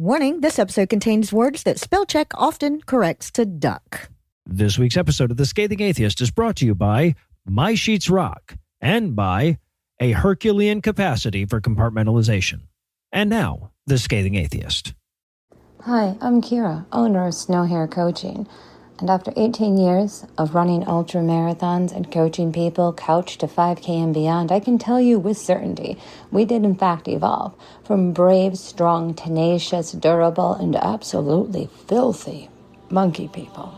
Warning, this episode contains words that spell check often corrects to duck. This week's episode of The Scathing Atheist is brought to you by My Sheets Rock and by a Herculean capacity for compartmentalization. And now, The Scathing Atheist. Hi, I'm Kira, owner of Snow Hair Coaching. And after 18 years of running ultra marathons and coaching people couch to 5K and beyond, I can tell you with certainty, we did in fact evolve from brave, strong, tenacious, durable, and absolutely filthy monkey people.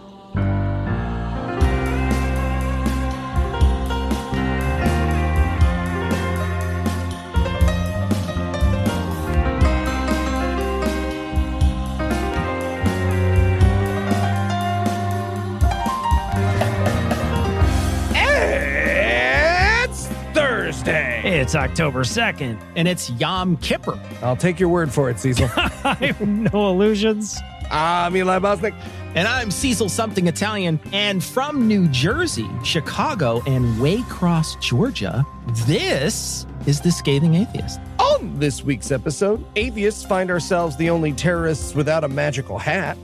It's October 2nd. And it's Yom Kippur. I'll take your word for it, Cecil. I have no illusions. I'm Eli Bosnick. And I'm Cecil Something Italian. And from New Jersey, Chicago, and Waycross, Georgia, this is The Scathing Atheist. On this week's episode, atheists find ourselves the only terrorists without a magical hat.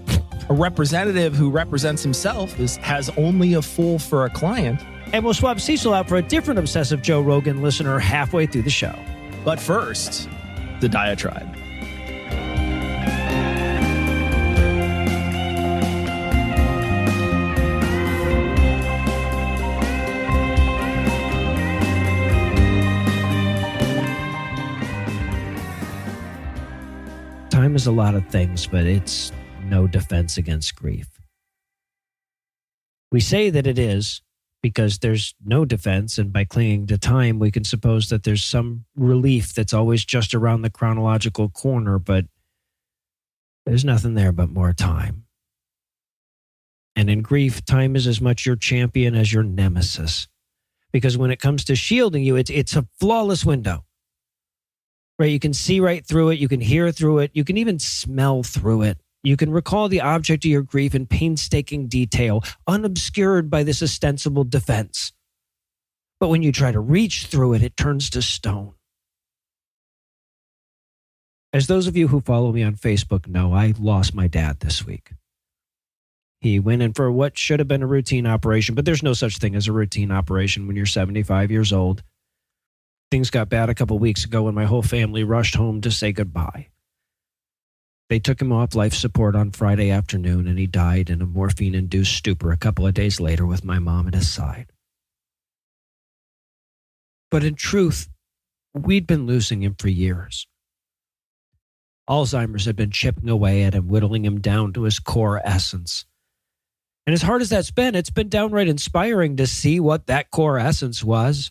A representative who represents himself has only a fool for a client. And we'll swap Cecil out for a different obsessive Joe Rogan listener halfway through the show. But first, the diatribe. Time is a lot of things, but it's no defense against grief. We say that it is because there's no defense, and by clinging to time, we can suppose that there's some relief that's always just around the chronological corner, but there's nothing there but more time. And in grief, time is as much your champion as your nemesis, because when it comes to shielding you, it's a flawless window. Right? You can see right through it, you can hear through it, you can even smell through it. You can recall the object of your grief in painstaking detail, unobscured by this ostensible defense. But when you try to reach through it, it turns to stone. As those of you who follow me on Facebook know, I lost my dad this week. He went in for what should have been a routine operation, but there's no such thing as a routine operation when you're 75 years old. Things got bad a couple weeks ago when my whole family rushed home to say goodbye. They took him off life support on Friday afternoon, and he died in a morphine-induced stupor a couple of days later with my mom at his side. But in truth, we'd been losing him for years. Alzheimer's had been chipping away at him, whittling him down to his core essence. And as hard as that's been, it's been downright inspiring to see what that core essence was.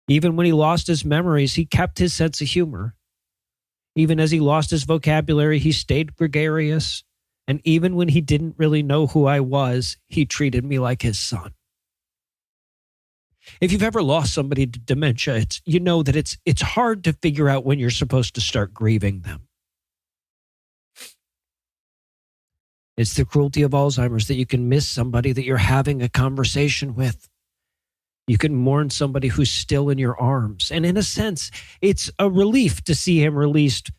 Even when he lost his memories, he kept his sense of humor. Even as he lost his vocabulary, he stayed gregarious. And even when he didn't really know who I was, he treated me like his son. If you've ever lost somebody to dementia, you know that it's hard to figure out when you're supposed to start grieving them. It's the cruelty of Alzheimer's that you can miss somebody that you're having a conversation with. You can mourn somebody who's still in your arms. And in a sense, it's a relief to see him released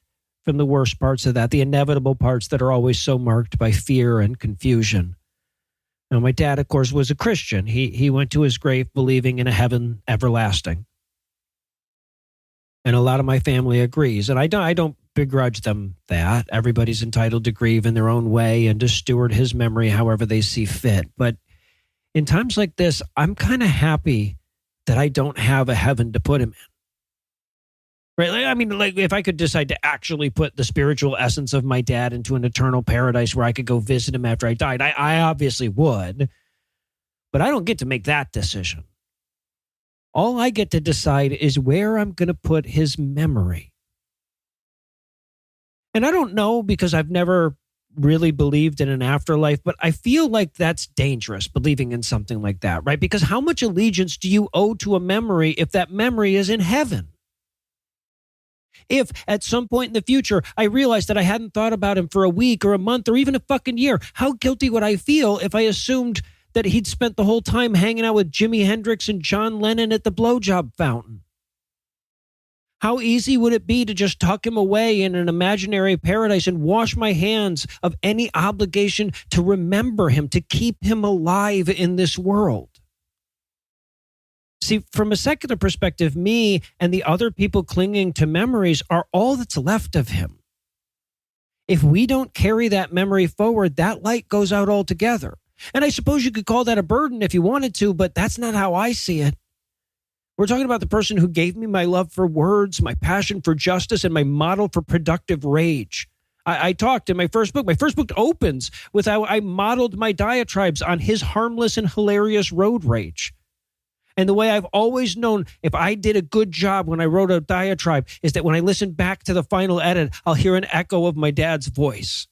from the worst parts of that, the inevitable parts that are always so marked by fear and confusion. Now, my dad, of course, was a Christian. He went to his grave believing in a heaven everlasting. And a lot of my family agrees. And I don't begrudge them that. Everybody's entitled to grieve in their own way and to steward his memory however they see fit. But in times like this, I'm kind of happy that I don't have a heaven to put him in. Right? I mean, like if I could decide to actually put the spiritual essence of my dad into an eternal paradise where I could go visit him after I died, I obviously would. But I don't get to make that decision. All I get to decide is where I'm going to put his memory. And I don't know because I've never really believed in an afterlife, but I feel like that's dangerous, believing in something like that, right? Because how much allegiance do you owe to a memory if that memory is in heaven? If at some point in the future I realized that I hadn't thought about him for a week or a month or even a fucking year, how guilty would I feel if I assumed that he'd spent the whole time hanging out with Jimi Hendrix and John Lennon at the blowjob fountain? How easy would it be to just tuck him away in an imaginary paradise and wash my hands of any obligation to remember him, to keep him alive in this world? See, from a secular perspective, me and the other people clinging to memories are all that's left of him. If we don't carry that memory forward, that light goes out altogether. And I suppose you could call that a burden if you wanted to, but that's not how I see it. We're talking about the person who gave me my love for words, my passion for justice, and my model for productive rage. I talked in my first book. My first book opens with how I modeled my diatribes on his harmless and hilarious road rage. And the way I've always known if I did a good job when I wrote a diatribe is that when I listen back to the final edit, I'll hear an echo of my dad's voice.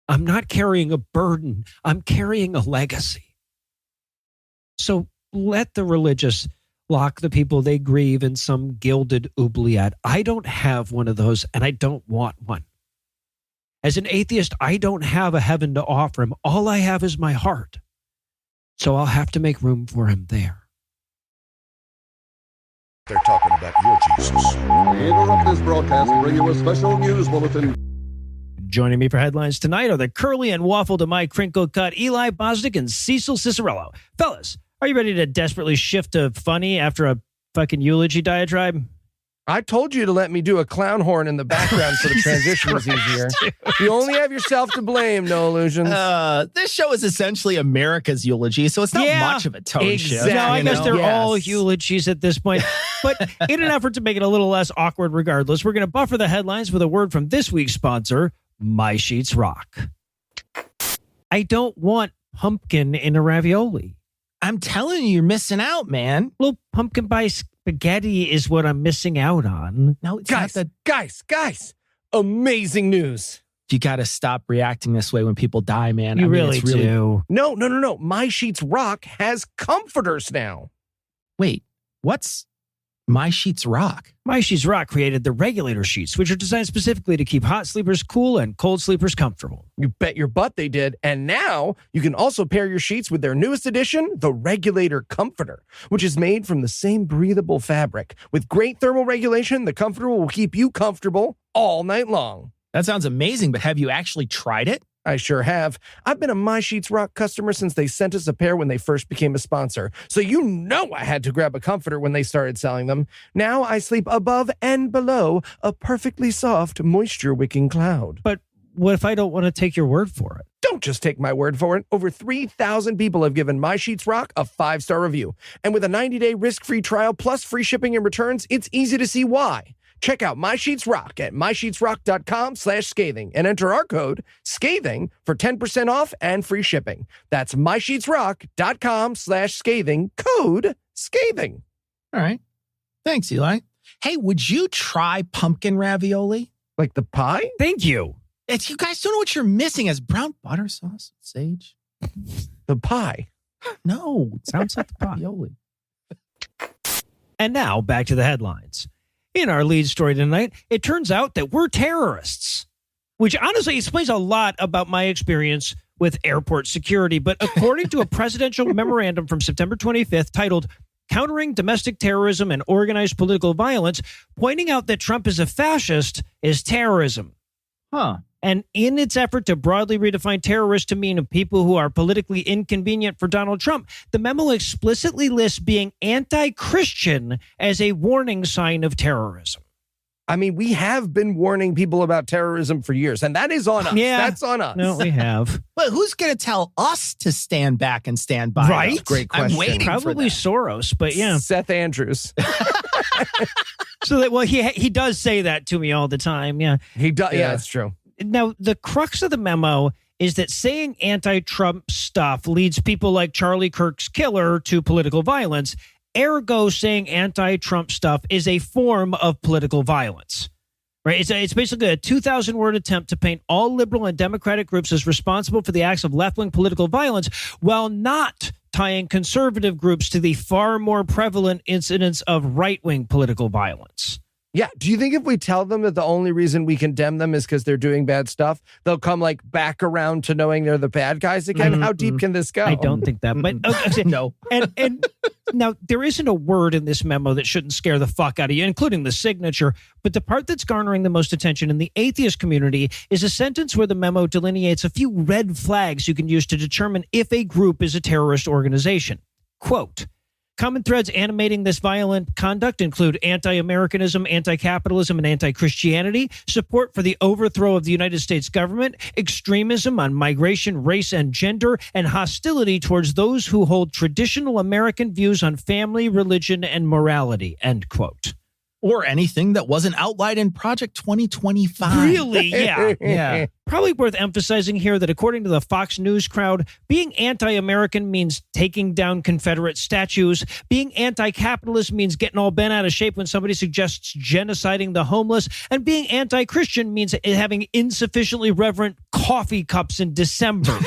I'm not carrying a burden. I'm carrying a legacy. So let the religious lock the people they grieve in some gilded oubliette. I don't have one of those, and I don't want one. As an atheist, I don't have a heaven to offer him. All I have is my heart. So I'll have to make room for him there. They're talking about your Jesus. We interrupt this broadcast and bring you a special news bulletin. Joining me for headlines tonight are the curly and waffled to my crinkle cut Eli Bosnick and Cecil Cicerello. Fellas, are you ready to desperately shift to funny after a fucking eulogy diatribe? I told you to let me do a clown horn in the background so the transition was easier. You only have yourself to blame, no illusions. This show is essentially America's eulogy, so it's not much of a tone shift. No, I guess they're all Yes. eulogies at this point. But in an effort to make it a little less awkward regardless, we're going to buffer the headlines with a word from this week's sponsor, My Sheets Rock. I don't want pumpkin in a ravioli. I'm telling you, you're missing out, man. Little pumpkin pie spaghetti is what I'm missing out on. No, it's Guys, not guys, amazing news. you got to stop reacting this way when people die, man. You I mean, really it's do. No. My Sheets Rock has comforters now. Wait, what's My Sheets Rock? My Sheets Rock created the regulator sheets, which are designed specifically to keep hot sleepers cool and cold sleepers comfortable. You bet your butt they did. And now you can also pair your sheets with their newest addition, the Regulator Comforter, which is made from the same breathable fabric. With great thermal regulation, the comforter will keep you comfortable all night long. That sounds amazing, but have you actually tried it? I sure have. I've been a My Sheets Rock customer since they sent us a pair when they first became a sponsor. So you know I had to grab a comforter when they started selling them. Now I sleep above and below a perfectly soft, moisture-wicking cloud. But what if I don't want to take your word for it? Don't just take my word for it. Over 3,000 people have given My Sheets Rock a 5-star review. And with a 90-day risk-free trial plus free shipping and returns, it's easy to see why. Check out My Sheets Rock at mysheetsrock.com/scathing and enter our code SCATHING for 10% off and free shipping. That's mysheetsrock.com/scathing, code SCATHING. All right. Thanks, Eli. Hey, would you try pumpkin ravioli? Like the pie? Thank you. You guys don't know what you're missing as brown butter sauce, sage. The pie. No, it Sounds like the pie. ravioli. And now back to the headlines. In our lead story tonight, it turns out that we're terrorists, which honestly explains a lot about my experience with airport security. But according to a presidential memorandum from September 25th titled Countering Domestic Terrorism and Organized Political Violence, pointing out that Trump is a fascist is terrorism. Huh. And in its effort to broadly redefine terrorists to mean people who are politically inconvenient for Donald Trump, the memo explicitly lists being anti-Christian as a warning sign of terrorism. I mean, we have been warning people about terrorism for years, and that is on us. Yeah. That's on us. No, we have. But who's going to tell us to stand back and stand by? Right? though? Great question. I'm waiting Probably for that. Soros, but yeah. Seth Andrews. So that, well, he does say that to me all the time. Yeah. He does. Yeah. Yeah, it's true. Now, the crux of the memo is that saying anti-Trump stuff leads people like Charlie Kirk's killer to political violence. Ergo, saying anti-Trump stuff is a form of political violence. Right? It's basically a 2,000-word attempt to paint all liberal and democratic groups as responsible for the acts of left-wing political violence while not tying conservative groups to the far more prevalent incidents of right-wing political violence. Yeah. Do you think if we tell them that the only reason we condemn them is because they're doing bad stuff, they'll come like back around to knowing they're the bad guys again? How deep can this go? I don't think that. But okay, No. And now there isn't a word in this memo that shouldn't scare the fuck out of you, including the signature. But the part that's garnering the most attention in the atheist community is a sentence where the memo delineates a few red flags you can use to determine if a group is a terrorist organization. Quote, common threads animating this violent conduct include anti-Americanism, anti-capitalism, and anti-Christianity, support for the overthrow of the United States government, extremism on migration, race, and gender, and hostility towards those who hold traditional American views on family, religion, and morality, end quote. Or anything that wasn't outlined in Project 2025. Really? Yeah. Yeah. Probably worth emphasizing here that according to the Fox News crowd, being anti-American means taking down Confederate statues. Being anti-capitalist means getting all bent out of shape when somebody suggests genociding the homeless. And being anti-Christian means having insufficiently reverent coffee cups in December.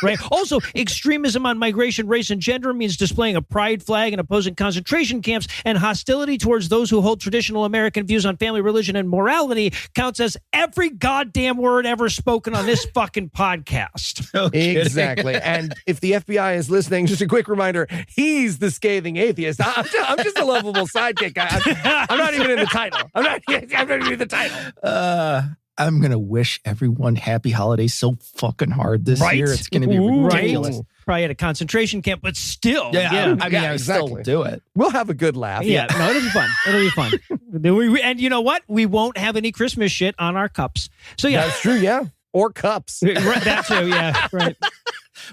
Right. Also, extremism on migration, race, and gender means displaying a pride flag and opposing concentration camps, and hostility towards those who hold traditional American views on family, religion, and morality counts as every goddamn word ever spoken on this fucking podcast. No kidding. Exactly. And if the FBI is listening, just a quick reminder, he's the scathing atheist. I'm just a lovable sidekick guy. I'm not even in the title. I'm not even in the title. I'm going to wish everyone happy holidays so fucking hard this year. It's going to be ridiculous. Right. Probably at a concentration camp, but still. Yeah. I mean, I exactly. still do it. We'll have a good laugh. Yeah. No, it'll be fun. It'll be fun. And you know what? We won't have any Christmas shit on our cups. So yeah. That's true, yeah. Or cups. Right, that too, yeah. Right.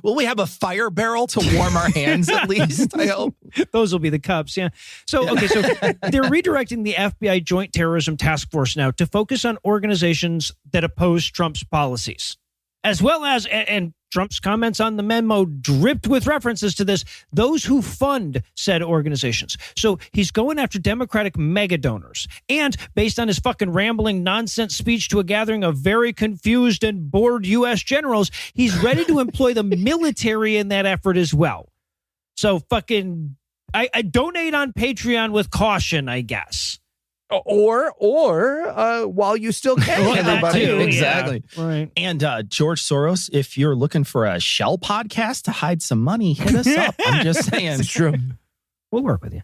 Will we have a fire barrel to warm our hands at least? I hope. Those will be the cups, yeah. So, okay, so they're redirecting the FBI Joint Terrorism Task Force now to focus on organizations that oppose Trump's policies, as well as, and Trump's comments on the memo dripped with references to this, those who fund said organizations. So he's going after Democratic mega donors. And based on his fucking rambling nonsense speech to a gathering of very confused and bored U.S. generals, he's ready to employ the military in that effort as well. So fucking, I donate on Patreon with caution, I guess. Or while you still can, everybody. Too, exactly. Yeah. Right. And George Soros, if you're looking for a shell podcast to hide some money, hit us up. I'm just saying. It's true. We'll work with you.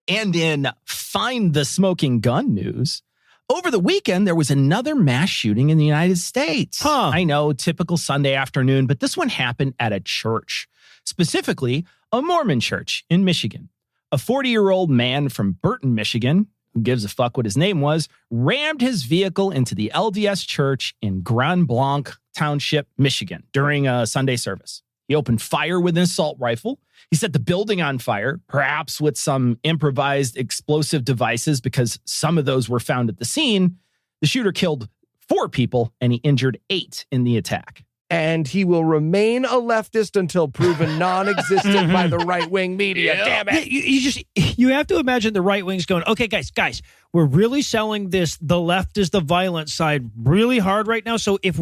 And in Find the Smoking Gun news, over the weekend, there was another mass shooting in the United States. I know, typical Sunday afternoon, but this one happened at a church, specifically a Mormon church in Michigan. A 40-year-old man from Burton, Michigan, who gives a fuck what his name was, rammed his vehicle into the LDS church in Grand Blanc Township, Michigan, during a Sunday service. He opened fire with an assault rifle. He set the building on fire, perhaps with some improvised explosive devices, because some of those were found at the scene. The shooter killed 4 people, and he injured 8 in the attack. And he will remain a leftist until proven non-existent by the right-wing media. Yeah. Damn it. You have to imagine the right wing's going, okay, guys, we're really selling this, the left is the violent side, really hard right now. So if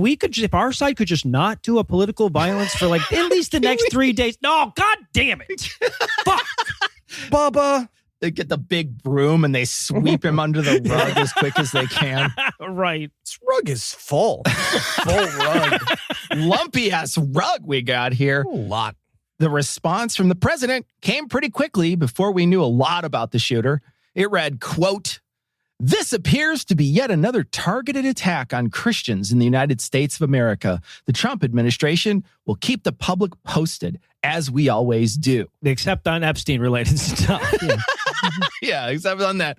our side could just not do a political violence for like at least the next 3 days. No, God damn it. Fuck. Bubba. They get the big broom and they sweep him under the rug as quick as they can. Right. This rug is full. Full rug. Lumpy ass rug we got here. A lot. The response from the president came pretty quickly before we knew a lot about the shooter. It read, quote, "This appears to be yet another targeted attack on Christians in the United States of America. The Trump administration will keep the public posted, as we always do." Except on Epstein-related stuff. Yeah. Yeah, except on that.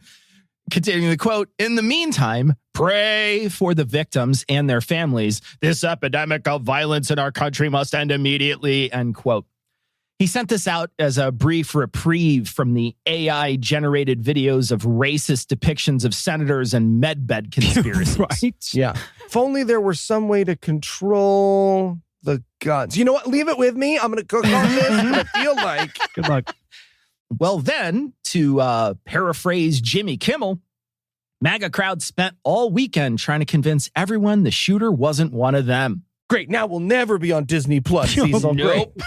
Continuing the quote, "In the meantime, pray for the victims and their families. This epidemic of violence in our country must end immediately," end quote. He sent this out as a brief reprieve from the AI-generated videos of racist depictions of senators and medbed conspiracies. Right? Yeah. If only there were some way to control the guns. You know what? Leave it with me. I'm going to cook on this. I feel like. Good luck. Well, then, to paraphrase Jimmy Kimmel, MAGA crowd spent all weekend trying to convince everyone the shooter wasn't one of them. Great. Now we'll never be on Disney Plus. Cecil. Nope.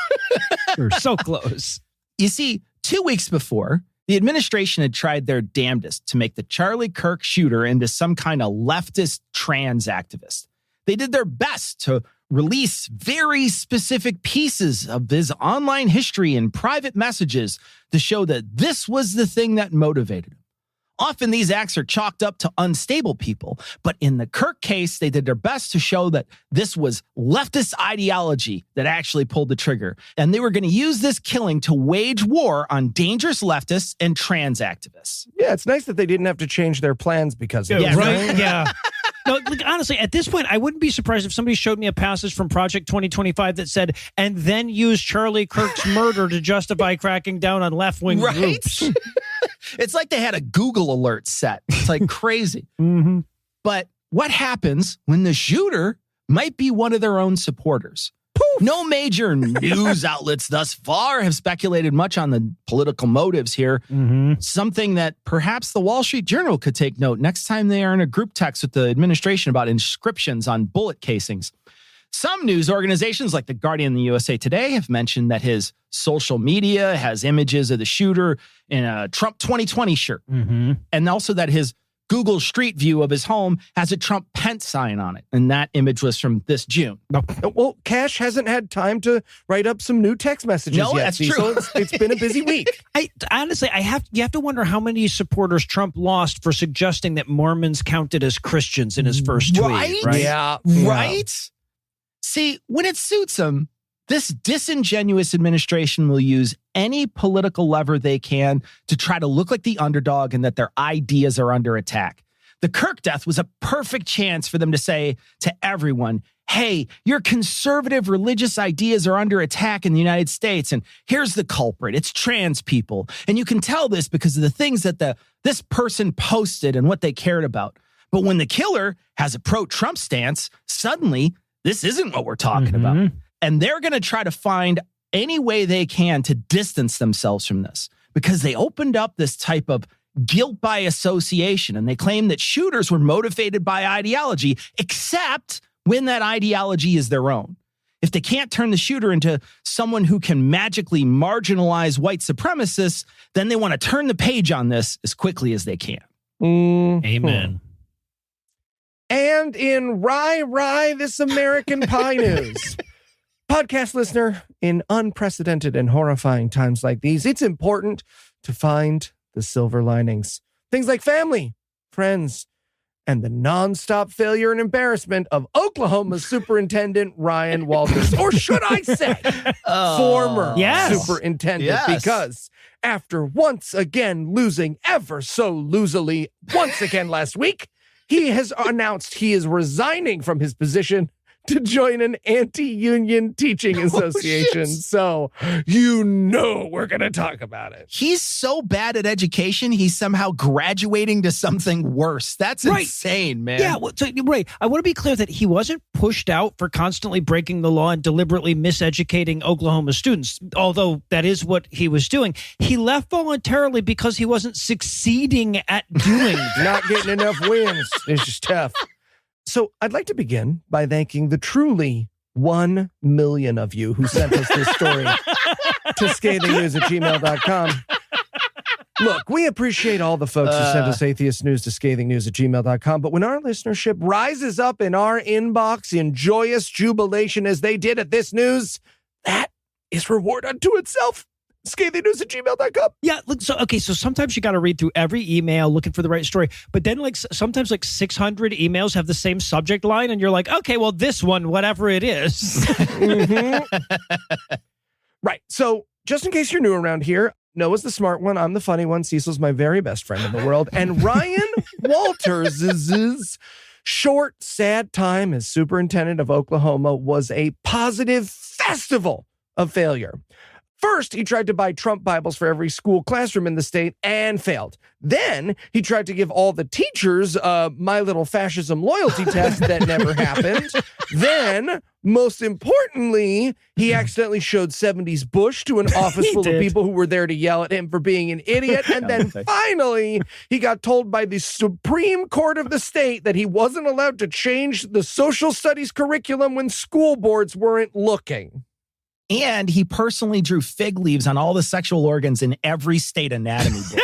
We're so close. You see, 2 weeks before, The administration had tried their damnedest to make the Charlie Kirk shooter into some kind of leftist trans activist. They did their best to release very specific pieces of his online history and private messages to show that this was the thing that motivated him. Often these acts are chalked up to unstable people, but in the Kirk case, they did their best to show that this was leftist ideology that actually pulled the trigger. And they were going to use this killing to wage war on dangerous leftists and trans activists. Yeah, it's nice that they didn't have to change their plans because of it. Yeah, right? Yeah. No, look, honestly, at this point, I wouldn't be surprised if somebody showed me a passage from Project 2025 that said, and then use Charlie Kirk's murder to justify cracking down on left-wing groups. It's like they had a Google alert set. It's like crazy. Mm-hmm. But what happens when the shooter might be one of their own supporters? Poof. No major news outlets thus far have speculated much on the political motives here. Mm-hmm. Something that perhaps the Wall Street Journal could take note next time they are in a group text with the administration about inscriptions on bullet casings. Some news organizations like The Guardian and the USA Today have mentioned that his social media has images of the shooter in a Trump 2020 shirt. Mm-hmm. And also that his Google Street View of his home has a Trump Pence sign on it. And that image was from this June. Well, Cash hasn't had time to write up some new text messages yet. That's true. So it's been a busy week. Honestly, you have to wonder how many supporters Trump lost for suggesting that Mormons counted as Christians in his first tweet. Right? Yeah. Right? See, when it suits them, this disingenuous administration will use any political lever they can to try to look like the underdog and that their ideas are under attack. The Kirk death was a perfect chance for them to say to everyone, hey, your conservative religious ideas are under attack in the United States, and here's the culprit. It's trans people. And you can tell this because of the things that this person posted and what they cared about. But when the killer has a pro-Trump stance, suddenly this isn't what we're talking about. And they're going to try to find any way they can to distance themselves from this because they opened up this type of guilt by association. And they claim that shooters were motivated by ideology, except when that ideology is their own. If they can't turn the shooter into someone who can magically marginalize white supremacists, then they want to turn the page on this as quickly as they can. Amen. And in Rye, this American Pie news. Podcast listener, in unprecedented and horrifying times like these, it's important to find the silver linings. Things like family, friends, and the nonstop failure and embarrassment of Oklahoma's Superintendent Ryan Walters. Or should I say, former superintendent. Yes. Because after once again losing ever so losily once again last week, he has announced he is resigning from his position to join an anti-union teaching association. So we're going to talk about it. He's so bad at education, he's somehow graduating to something worse. That's insane, man. Yeah, right. I want to be clear that he wasn't pushed out for constantly breaking the law and deliberately miseducating Oklahoma students, although that is what he was doing. He left voluntarily because he wasn't succeeding at doing that. Not getting enough wins. It's just tough. So I'd like to begin by thanking the truly 1 million of you who sent us this story to ScathingNews@gmail.com. Look, we appreciate all the folks who sent us atheist news to ScathingNews@gmail.com, but when our listenership rises up in our inbox in joyous jubilation as they did at this news, that is reward unto itself. ScathingNews@gmail.com. Yeah, look, so sometimes you got to read through every email looking for the right story, but then sometimes 600 emails have the same subject line, and you're like, okay, well, this one, whatever it is. Right. So just in case you're new around here, Noah's the smart one. I'm the funny one. Cecil's my very best friend in the world. And Ryan Walters' short, sad time as superintendent of Oklahoma was a positive festival of failure. First, he tried to buy Trump Bibles for every school classroom in the state and failed. Then he tried to give all the teachers a My Little Fascism loyalty test that never happened. Then, most importantly, he accidentally showed 70s Bush to an office full of people who were there to yell at him for being an idiot. And then finally, he got told by the Supreme Court of the state that he wasn't allowed to change the social studies curriculum when school boards weren't looking. And he personally drew fig leaves on all the sexual organs in every state anatomy book.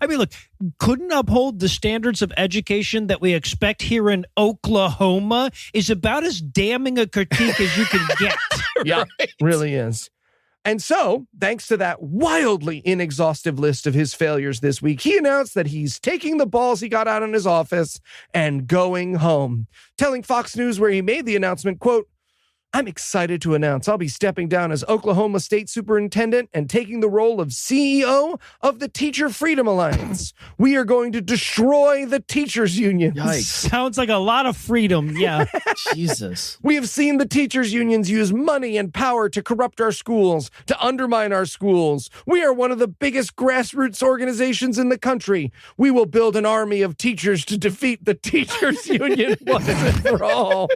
I mean, look, couldn't uphold the standards of education that we expect here in Oklahoma is about as damning a critique as you can get. Yeah, really is. And so, thanks to that wildly inexhaustive list of his failures this week, he announced that he's taking the balls he got out in his office and going home, telling Fox News, where he made the announcement, quote, "I'm excited to announce I'll be stepping down as Oklahoma State Superintendent and taking the role of CEO of the Teacher Freedom Alliance. We are going to destroy the teachers' unions." Yikes. Sounds like a lot of freedom. Yeah. Jesus. "We have seen the teachers' unions use money and power to corrupt our schools, to undermine our schools. We are one of the biggest grassroots organizations in the country. We will build an army of teachers to defeat the teachers' union once and for all.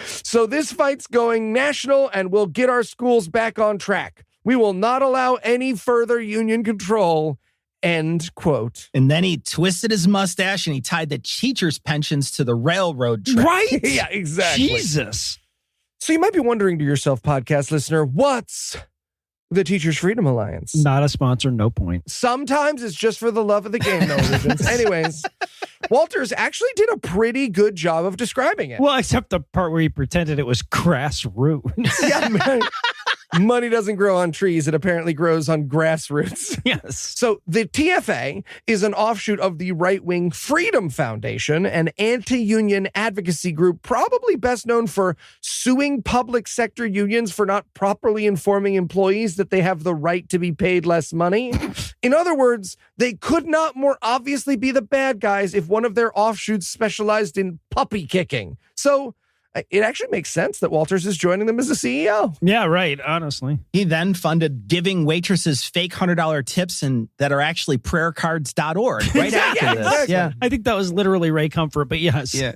So this fight's going national and we'll get our schools back on track. We will not allow any further union control." End quote. And then he twisted his mustache and he tied the teachers' pensions to the railroad track. Right? Yeah, exactly. Jesus. So you might be wondering to yourself, podcast listener, what's the Teachers Freedom Alliance? Not a sponsor, no point. Sometimes it's just for the love of the game, though, Lugeons. Anyways, Walters actually did a pretty good job of describing it. Well, except the part where he pretended it was grassroots. Yeah, man. Money doesn't grow on trees. It apparently grows on grassroots. Yes. So the TFA is an offshoot of the right-wing Freedom Foundation, an anti-union advocacy group probably best known for suing public sector unions for not properly informing employees that they have the right to be paid less money. In other words, they could not more obviously be the bad guys if one of their offshoots specialized in puppy kicking. So it actually makes sense that Walters is joining them as a CEO. Yeah, right. Honestly. He then funded giving waitresses fake $100 tips and that are actually prayercards.org right after Yeah, this. exactly. Yeah. I think that was literally Ray Comfort, but yes. Yeah.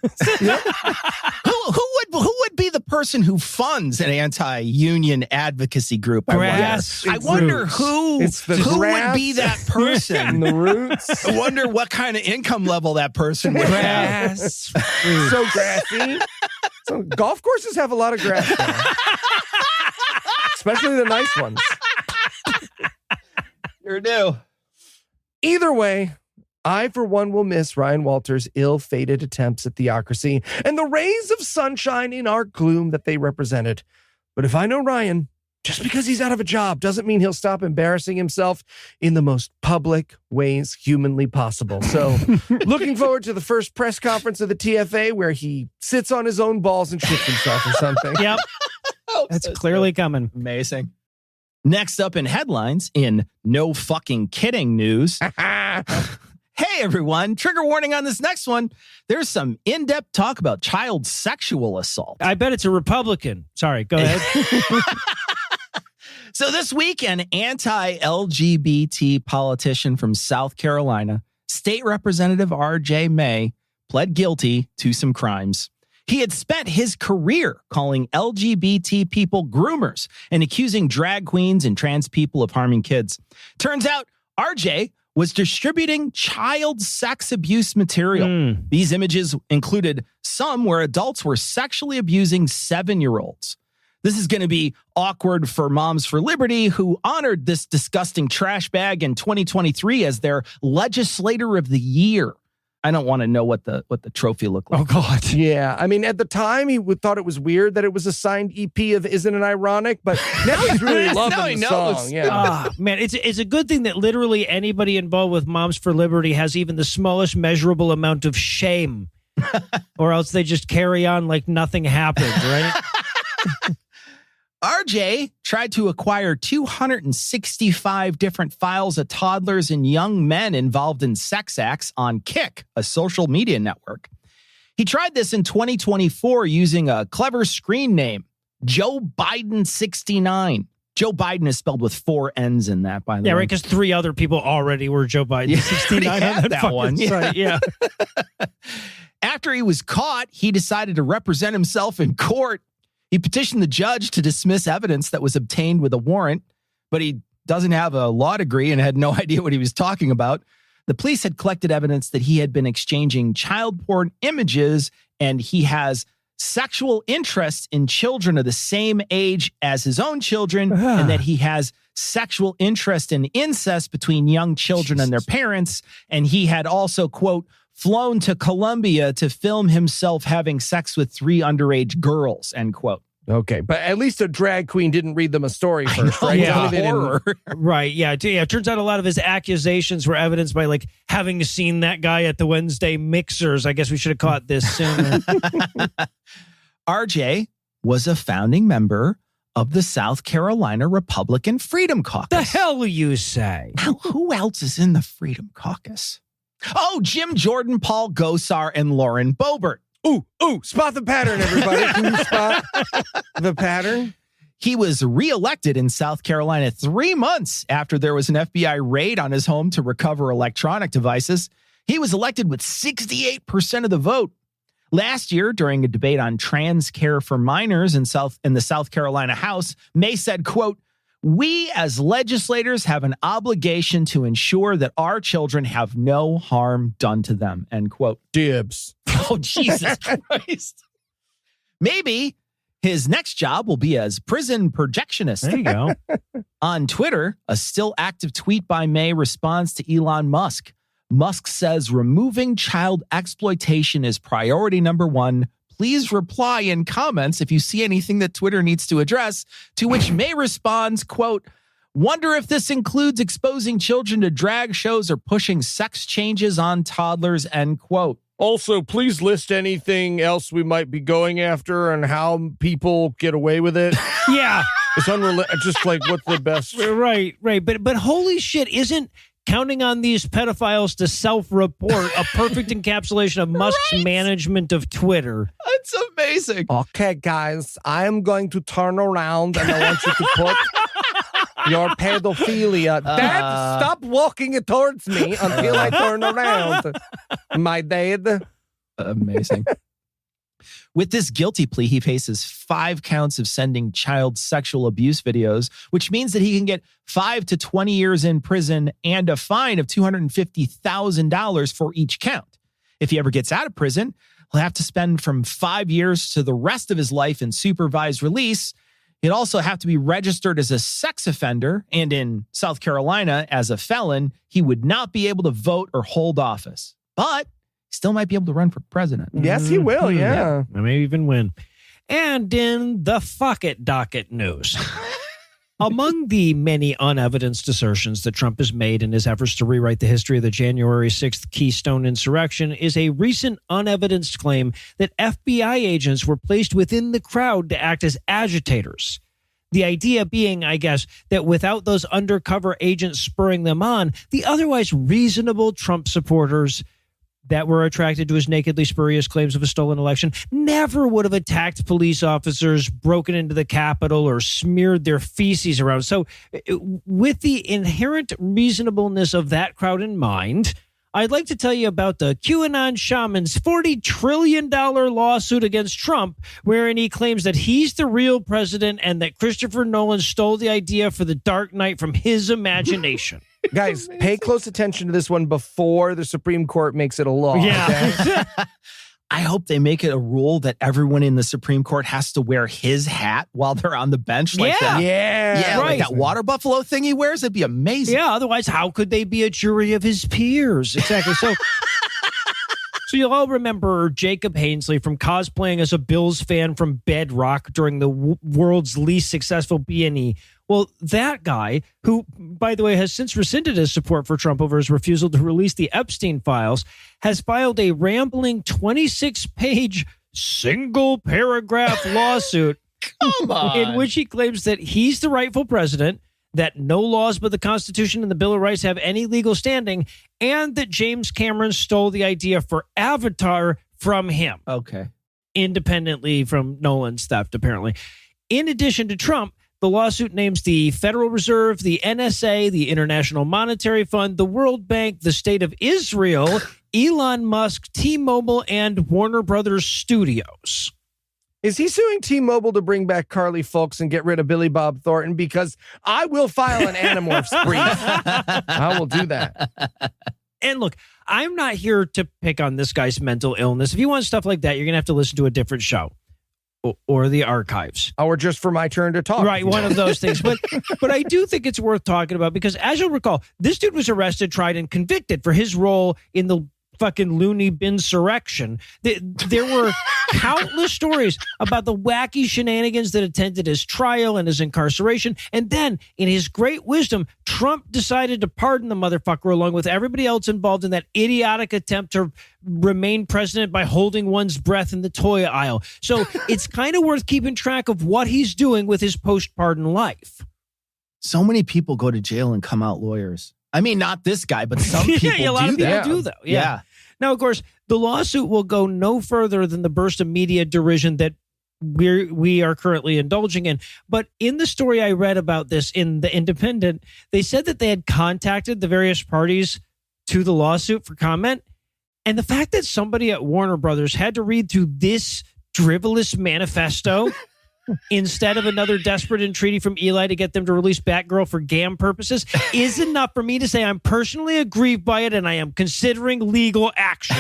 Who would be the person who funds an anti-union advocacy group? I wonder who It's the would grass. be that person. And the roots. I wonder what kind of income level that person would have. So grassy. So golf courses have a lot of grass now. Especially the nice ones. Sure do. Either way, I, for one, will miss Ryan Walters' ill-fated attempts at theocracy and the rays of sunshine in our gloom that they represented. But if I know Ryan, just because he's out of a job doesn't mean he'll stop embarrassing himself in the most public ways humanly possible. So looking forward to the first press conference of the TFA where he sits on his own balls and shits himself or something. Yep. That's clearly coming. Amazing. Next up in headlines, in no fucking kidding news. Hey, everyone. Trigger warning on this next one. There's some in-depth talk about child sexual assault. I bet it's a Republican. Sorry, go ahead. So this week, an anti-LGBT politician from South Carolina, State Representative R.J. May, pled guilty to some crimes. He had spent his career calling LGBT people groomers and accusing drag queens and trans people of harming kids. Turns out R.J. was distributing child sex abuse material. These images included some where adults were sexually abusing 7-year-olds. This is going to be awkward for Moms for Liberty, who honored this disgusting trash bag in 2023 as their legislator of the year. I don't want to know what the trophy looked like. Oh, God. Yeah. I mean, at the time, he thought it was weird that it was a signed EP of Isn't It Ironic? But now he's really loving the song. Yeah. Man, it's a good thing that literally anybody involved with Moms for Liberty has even the smallest measurable amount of shame, or else they just carry on like nothing happened, right? RJ tried to acquire 265 different files of toddlers and young men involved in sex acts on Kick, a social media network. He tried this in 2024 using a clever screen name, Joe Biden 69. Joe Biden is spelled with 4 N's in that, by the way. Yeah, right, because 3 other people already were Joe Biden 69 on that one. site. Yeah. After he was caught, he decided to represent himself in court. He petitioned the judge to dismiss evidence that was obtained with a warrant, but he doesn't have a law degree and had no idea what he was talking about. The police had collected evidence that he had been exchanging child porn images, and he has sexual interest in children of the same age as his own children, and that he has sexual interest in incest between young children and their parents. And he had also, quote, flown to Colombia to film himself having sex with 3 underage girls, end quote. Okay, but at least a drag queen didn't read them a story first, right? Yeah. Horror. Right. Yeah. It turns out a lot of his accusations were evidenced by like having seen that guy at the Wednesday mixers. I guess we should have caught this sooner. RJ was a founding member of the South Carolina Republican Freedom Caucus. The hell you say? Now, who else is in the Freedom Caucus? Oh, Jim Jordan, Paul Gosar, and Lauren Boebert. Ooh, spot the pattern, everybody. Can you spot the pattern? He was reelected in South Carolina 3 months after there was an FBI raid on his home to recover electronic devices. He was elected with 68% of the vote. Last year, during a debate on trans care for minors in the South Carolina House, May said, quote, "We as legislators have an obligation to ensure that our children have no harm done to them," end quote. Dibs. Oh, Jesus Christ. Maybe his next job will be as prison projectionist. There you go. On Twitter, a still active tweet by May responds to Elon Musk. Musk says removing child exploitation is priority number 1. Please reply in comments if you see anything that Twitter needs to address, to which May responds, quote, "Wonder if this includes exposing children to drag shows or pushing sex changes on toddlers," end quote. Also, please list anything else we might be going after and how people get away with it. Yeah. It's unrelated. Just like what's the best. Right. But holy shit, isn't counting on these pedophiles to self-report a perfect encapsulation of Musk's management of Twitter? It's amazing. Okay, guys, I am going to turn around and I want you to put your pedophilia. Dad, stop walking towards me until I turn around. My dad. Amazing. With this guilty plea, he faces 5 counts of sending child sexual abuse videos, which means that he can get 5 to 20 years in prison and a fine of $250,000 for each count. If he ever gets out of prison, he'll have to spend from 5 years to the rest of his life in supervised release. He'd also have to be registered as a sex offender, and in South Carolina, as a felon, he would not be able to vote or hold office. But still might be able to run for president. Yes, he will, yeah. I may even win. And in the fuck it docket news. Among the many unevidenced assertions that Trump has made in his efforts to rewrite the history of the January 6th Keystone insurrection is a recent unevidenced claim that FBI agents were placed within the crowd to act as agitators. The idea being, I guess, that without those undercover agents spurring them on, the otherwise reasonable Trump supporters that were attracted to his nakedly spurious claims of a stolen election never would have attacked police officers, broken into the Capitol, or smeared their feces around. So with the inherent reasonableness of that crowd in mind, I'd like to tell you about the QAnon shaman's $40 trillion lawsuit against Trump, wherein he claims that he's the real president and that Christopher Nolan stole the idea for The Dark Knight from his imagination. Guys, pay close attention to this one before the Supreme Court makes it a law. Yeah. Okay? I hope they make it a rule that everyone in the Supreme Court has to wear his hat while they're on the bench. Like Yeah. that. Yeah. Like that water buffalo thing he wears. It'd be amazing. Yeah, otherwise, how could they be a jury of his peers? Exactly. So you'll all remember Jacob Hainsley from cosplaying as a Bills fan from Bedrock during the world's least successful B&E. Well, that guy, who, by the way, has since rescinded his support for Trump over his refusal to release the Epstein files, has filed a rambling 26-page single-paragraph lawsuit Come on. in which he claims that he's the rightful president, that no laws but the Constitution and the Bill of Rights have any legal standing, and that James Cameron stole the idea for Avatar from him. Okay. Independently from Nolan's theft, apparently. In addition to Trump, the lawsuit names the Federal Reserve, the NSA, the International Monetary Fund, the World Bank, the State of Israel, Elon Musk, T-Mobile, and Warner Brothers Studios. Is he suing T-Mobile to bring back Carly Folks and get rid of Billy Bob Thornton? Because I will file an Animorphs brief. I will do that. And look, I'm not here to pick on this guy's mental illness. If you want stuff like that, you're going to have to listen to a different show. or the archives. Or just for my turn to talk. Right, one of those things. But I do think it's worth talking about because, as you'll recall, this dude was arrested, tried, and convicted for his role in the fucking loony bin insurrection. There were countless stories about the wacky shenanigans that attended his trial and his incarceration. And then, in his great wisdom, Trump decided to pardon the motherfucker along with everybody else involved in that idiotic attempt to remain president by holding one's breath in the toy aisle. So it's kind of worth keeping track of what he's doing with his post-pardon life. So many people go to jail and come out lawyers. I mean, not this guy, but some people a lot of people do, though. Yeah. Now, of course, the lawsuit will go no further than the burst of media derision that we are currently indulging in. But in the story I read about this in The Independent, they said that they had contacted the various parties to the lawsuit for comment. And the fact that somebody at Warner Brothers had to read through this drivelous manifesto instead of another desperate entreaty from Eli to get them to release Batgirl for GAM purposes is enough for me to say I'm personally aggrieved by it and I am considering legal action.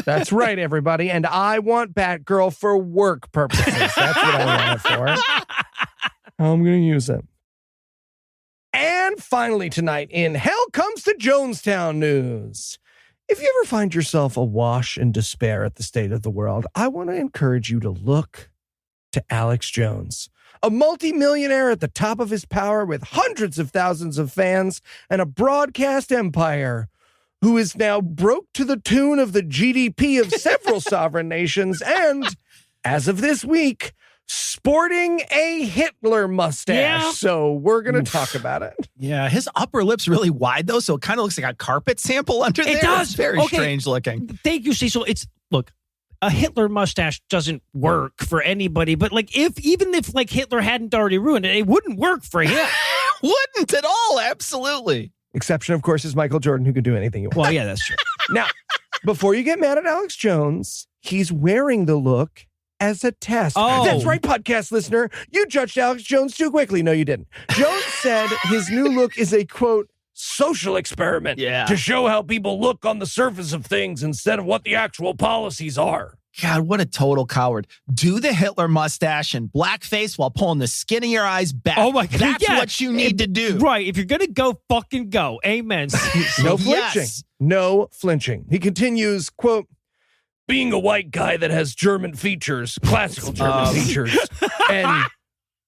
That's right, everybody. And I want Batgirl for work purposes. That's what I want it for. I'm going to use it. And finally tonight in Hell Comes to Jonestown News. If you ever find yourself awash in despair at the state of the world, I want to encourage you to look to Alex Jones, a multimillionaire at the top of his power with hundreds of thousands of fans and a broadcast empire who is now broke to the tune of the GDP of several sovereign nations and, as of this week, sporting a Hitler mustache. Yeah. So we're going to talk about it. Yeah, his upper lip's really wide, though, so it kind of looks like a carpet sample under there. It does. It's very strange looking. Thank you, Cecil. Look, a Hitler mustache doesn't work for anybody, but even if Hitler hadn't already ruined it, it wouldn't work for him. Wouldn't at all. Absolutely. Exception, of course, is Michael Jordan, who can do anything you want. Well, yeah, that's true. Now, before you get mad at Alex Jones, he's wearing the look as a test. Oh. That's right, podcast listener. You judged Alex Jones too quickly. No, you didn't. Jones said his new look is a, quote, social experiment to show how people look on the surface of things instead of what the actual policies are. God, what a total coward. Do the Hitler mustache and blackface while pulling the skin of your eyes back. Oh, my God. That's what you need to do. Right. If you're going to go, fucking go. Amen. No flinching. Yes. No flinching. He continues, quote, being a white guy that has German features, classical German features, and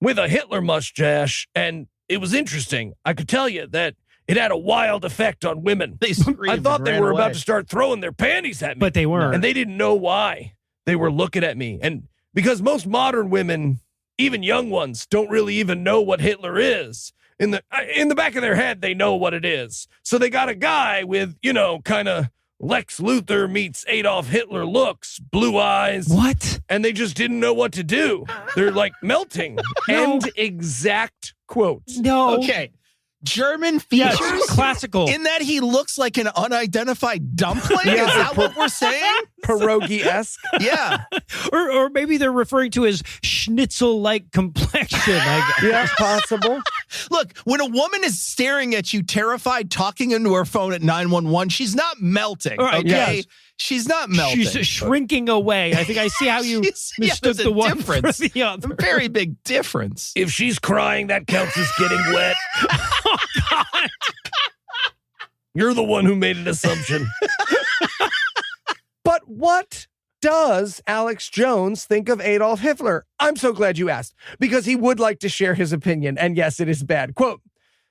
with a Hitler mustache, and it was interesting. I could tell you that it had a wild effect on women. I thought they were about to start throwing their panties at me. But they weren't. And they didn't know why. They were looking at me. And because most modern women, even young ones, don't really even know what Hitler is. In the back of their head, they know what it is. So they got a guy with, kind of Lex Luthor meets Adolf Hitler looks, blue eyes. What? And they just didn't know what to do. They're like melting. No. End exact quote. No. Okay. German features? Yes, classical. In that he looks like an unidentified dumpling? Yeah. Is that what we're saying? Pierogi-esque. Yeah. Or maybe they're referring to his schnitzel-like complexion. Yeah, possible. Look, when a woman is staring at you terrified, talking into her phone at 911, she's not melting, Right, okay? yes. She's not melting. She's shrinking away. I think I see how you mistook there's a the one difference. for the other. A very big difference. If she's crying, that counts as getting wet. Oh, God. You're the one who made an assumption. But what does Alex Jones think of Adolf Hitler? I'm so glad you asked, because he would like to share his opinion. And yes, it is bad. Quote,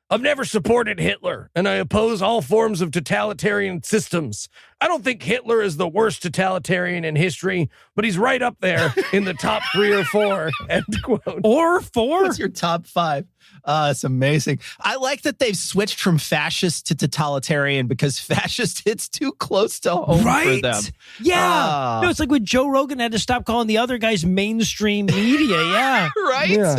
I've never supported Hitler, and I oppose all forms of totalitarian systems. I don't think Hitler is the worst totalitarian in history, but he's right up there in the top 3 or 4, end quote. Or 4? What's your top 5? It's amazing. I like that they've switched from fascist to totalitarian because fascist hits too close to home for them. Yeah. No, it's like when Joe Rogan had to stop calling the other guys mainstream media. Yeah. Right? Yeah.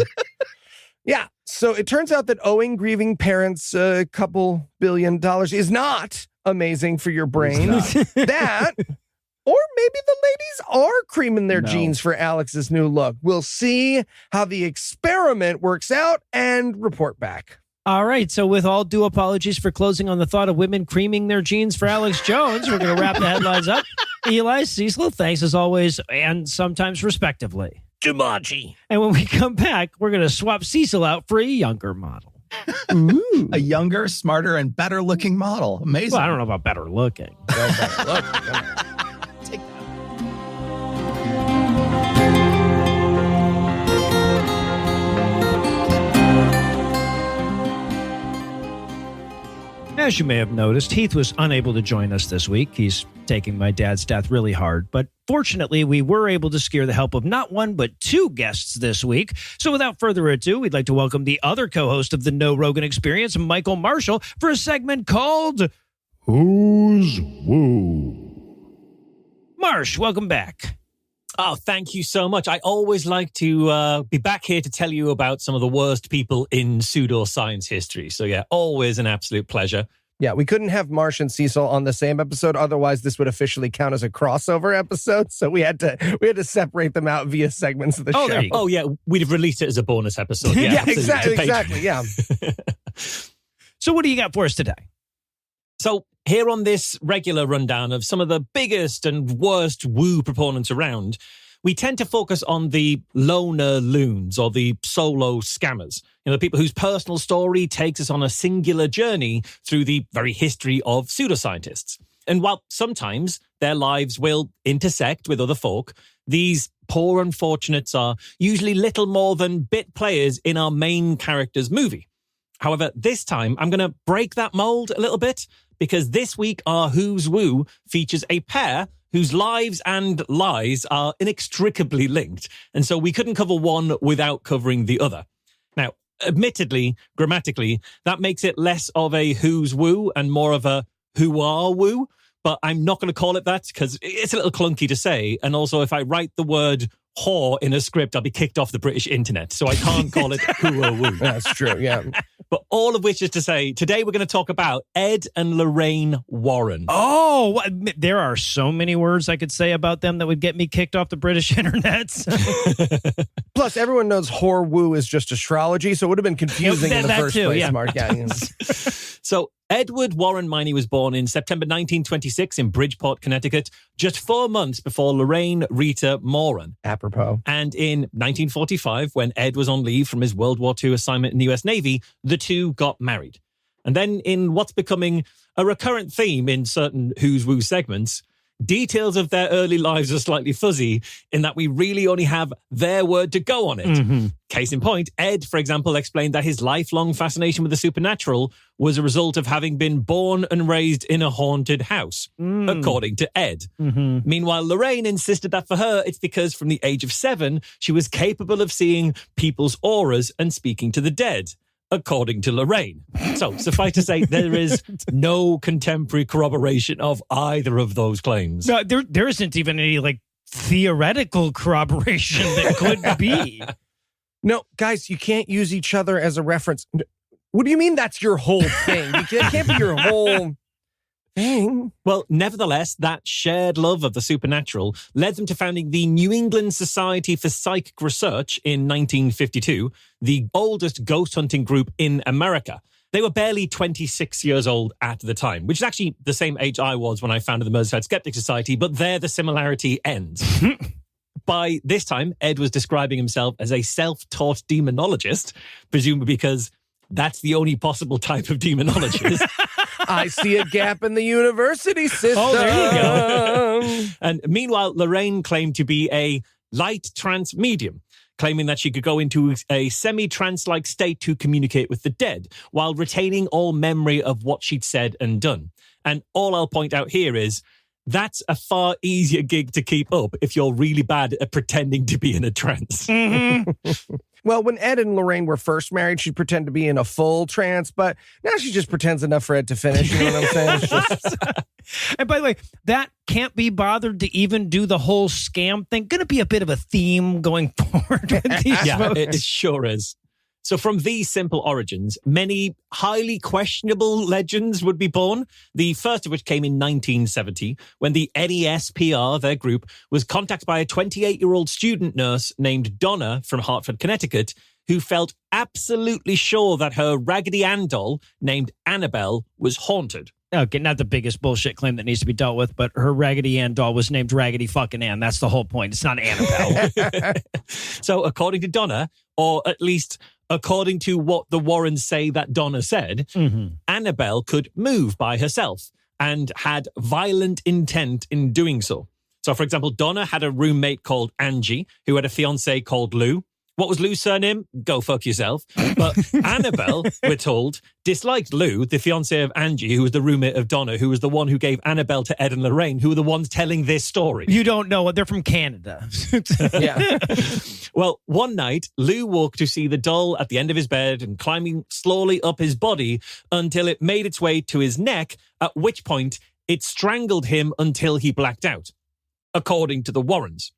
Yeah. So it turns out that owing grieving parents a couple $1 billion is not amazing for your brain. That, or maybe the ladies are creaming their jeans for Alex's new look. We'll see how the experiment works out and report back. All right. So with all due apologies for closing on the thought of women creaming their jeans for Alex Jones, we're going to wrap the headlines up. Eli, Cecil, thanks as always, and sometimes respectively. Jumanji. And when we come back, we're going to swap Cecil out for a younger model. Ooh. A younger, smarter, and better looking model. Amazing. Well, I don't know about better looking. Take that. As you may have noticed, Heath was unable to join us this week. He's taking my dad's death really hard. But fortunately, we were able to secure the help of not one, but two guests this week. So without further ado, we'd like to welcome the other co-host of the No Rogan Experience, Michael Marshall, for a segment called Who's Woo? Marsh, welcome back. Oh, thank you so much. I always like to be back here to tell you about some of the worst people in pseudoscience history. So yeah, always an absolute pleasure. Yeah, we couldn't have Marsh and Cecil on the same episode. Otherwise, this would officially count as a crossover episode. So we had to separate them out via segments of the show. Oh, yeah. We'd have released it as a bonus episode. Yeah, yeah, exactly. Yeah. So what do you got for us today? So here on this regular rundown of some of the biggest and worst woo proponents around, we tend to focus on the loner loons or the solo scammers. You know, the people whose personal story takes us on a singular journey through the very history of pseudoscientists. And while sometimes their lives will intersect with other folk, these poor unfortunates are usually little more than bit players in our main character's movie. However, this time I'm going to break that mold a little bit, because this week our Who's Woo features a pair whose lives and lies are inextricably linked. And so we couldn't cover one without covering the other. Now, admittedly, grammatically, that makes it less of a Who's Woo and more of a Who Are Woo. But I'm not going to call it that because it's a little clunky to say. And also, if I write the word whore in a script, I'll be kicked off the British internet. So I can't call it Who Are Woo. That's true, yeah. But all of which is to say, today we're going to talk about Ed and Lorraine Warren. Oh, there are so many words I could say about them that would get me kicked off the British internet. Plus, everyone knows whore woo is just astrology, so it would have been confusing in the first place, yeah. Mark. Yeah. So Edward Warren Miney was born in September 1926 in Bridgeport, Connecticut, just 4 months before Lorraine Rita Moran. Apropos. And in 1945, when Ed was on leave from his World War II assignment in the US Navy, the two got married. And then in what's becoming a recurrent theme in certain Who's Woo segments, details of their early lives are slightly fuzzy in that we really only have their word to go on it. Mm-hmm. Case in point, Ed, for example, explained that his lifelong fascination with the supernatural was a result of having been born and raised in a haunted house, according to Ed. Mm-hmm. Meanwhile, Lorraine insisted that for her, it's because from the age of 7, she was capable of seeing people's auras and speaking to the dead, according to Lorraine. So, suffice to say, there is no contemporary corroboration of either of those claims. No, there isn't even any, theoretical corroboration that could be. No, guys, you can't use each other as a reference. What do you mean that's your whole thing? It can't be your whole thing. Well, nevertheless, that shared love of the supernatural led them to founding the New England Society for Psychic Research in 1952, the oldest ghost hunting group in America. They were barely 26 years old at the time, which is actually the same age I was when I founded the Merseyside Skeptic Society, but there the similarity ends. By this time, Ed was describing himself as a self-taught demonologist, presumably because that's the only possible type of demonologist. I see a gap in the university system. Oh, there you go. And meanwhile, Lorraine claimed to be a light trance medium, claiming that she could go into a semi-trance-like state to communicate with the dead while retaining all memory of what she'd said and done. And all I'll point out here is that's a far easier gig to keep up if you're really bad at pretending to be in a trance. Mm-hmm. Well, when Ed and Lorraine were first married, she'd pretend to be in a full trance, but now she just pretends enough for Ed to finish. You know what I'm saying? It's just... And by the way, that can't be bothered to even do the whole scam thing. Going to be a bit of a theme going forward with these folks. It sure is. So from these simple origins, many highly questionable legends would be born, the first of which came in 1970, when the NESPR, their group, was contacted by a 28-year-old student nurse named Donna from Hartford, Connecticut, who felt absolutely sure that her Raggedy Ann doll, named Annabelle, was haunted. Okay, not the biggest bullshit claim that needs to be dealt with, but her Raggedy Ann doll was named Raggedy fucking Ann. That's the whole point. It's not Annabelle. So according to Donna, or at least according to what the Warrens say that Donna said, Annabelle could move by herself and had violent intent in doing so. So, for example, Donna had a roommate called Angie, who had a fiancé called Lou. What was Lou's surname? Go fuck yourself. But Annabelle, we're told, disliked Lou, the fiancé of Angie, who was the roommate of Donna, who was the one who gave Annabelle to Ed and Lorraine, who were the ones telling this story. You don't know. They're from Canada. Yeah. Well, one night, Lou woke to see the doll at the end of his bed and climbing slowly up his body until it made its way to his neck, at which point it strangled him until he blacked out, according to the Warrens.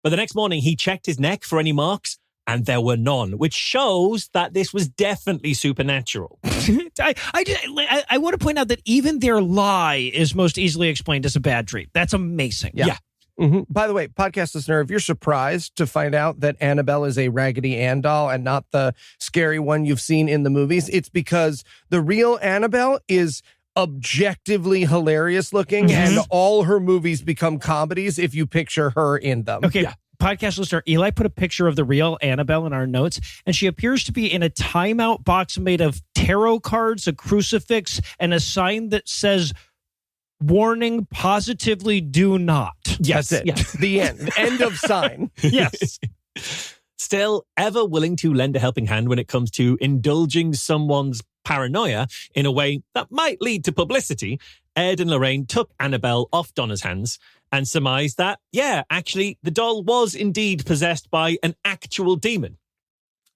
But the next morning, he checked his neck for any marks, and there were none, which shows that this was definitely supernatural. I want to point out that even their lie is most easily explained as a bad dream. That's amazing. Yeah. By the way, podcast listener, if you're surprised to find out that Annabelle is a Raggedy Ann doll and not the scary one you've seen in the movies, it's because the real Annabelle is objectively hilarious looking, and all her movies become comedies if you picture her in them. Okay. Yeah. Podcast listener, Eli put a picture of the real Annabelle in our notes, and she appears to be in a timeout box made of tarot cards, a crucifix, and a sign that says, "Warning, positively do not." Yes. That's it. Yes. The end. End of sign. Yes. Still ever willing to lend a helping hand when it comes to indulging someone's paranoia in a way that might lead to publicity, Ed and Lorraine took Annabelle off Donna's hands and surmised that, actually, the doll was indeed possessed by an actual demon.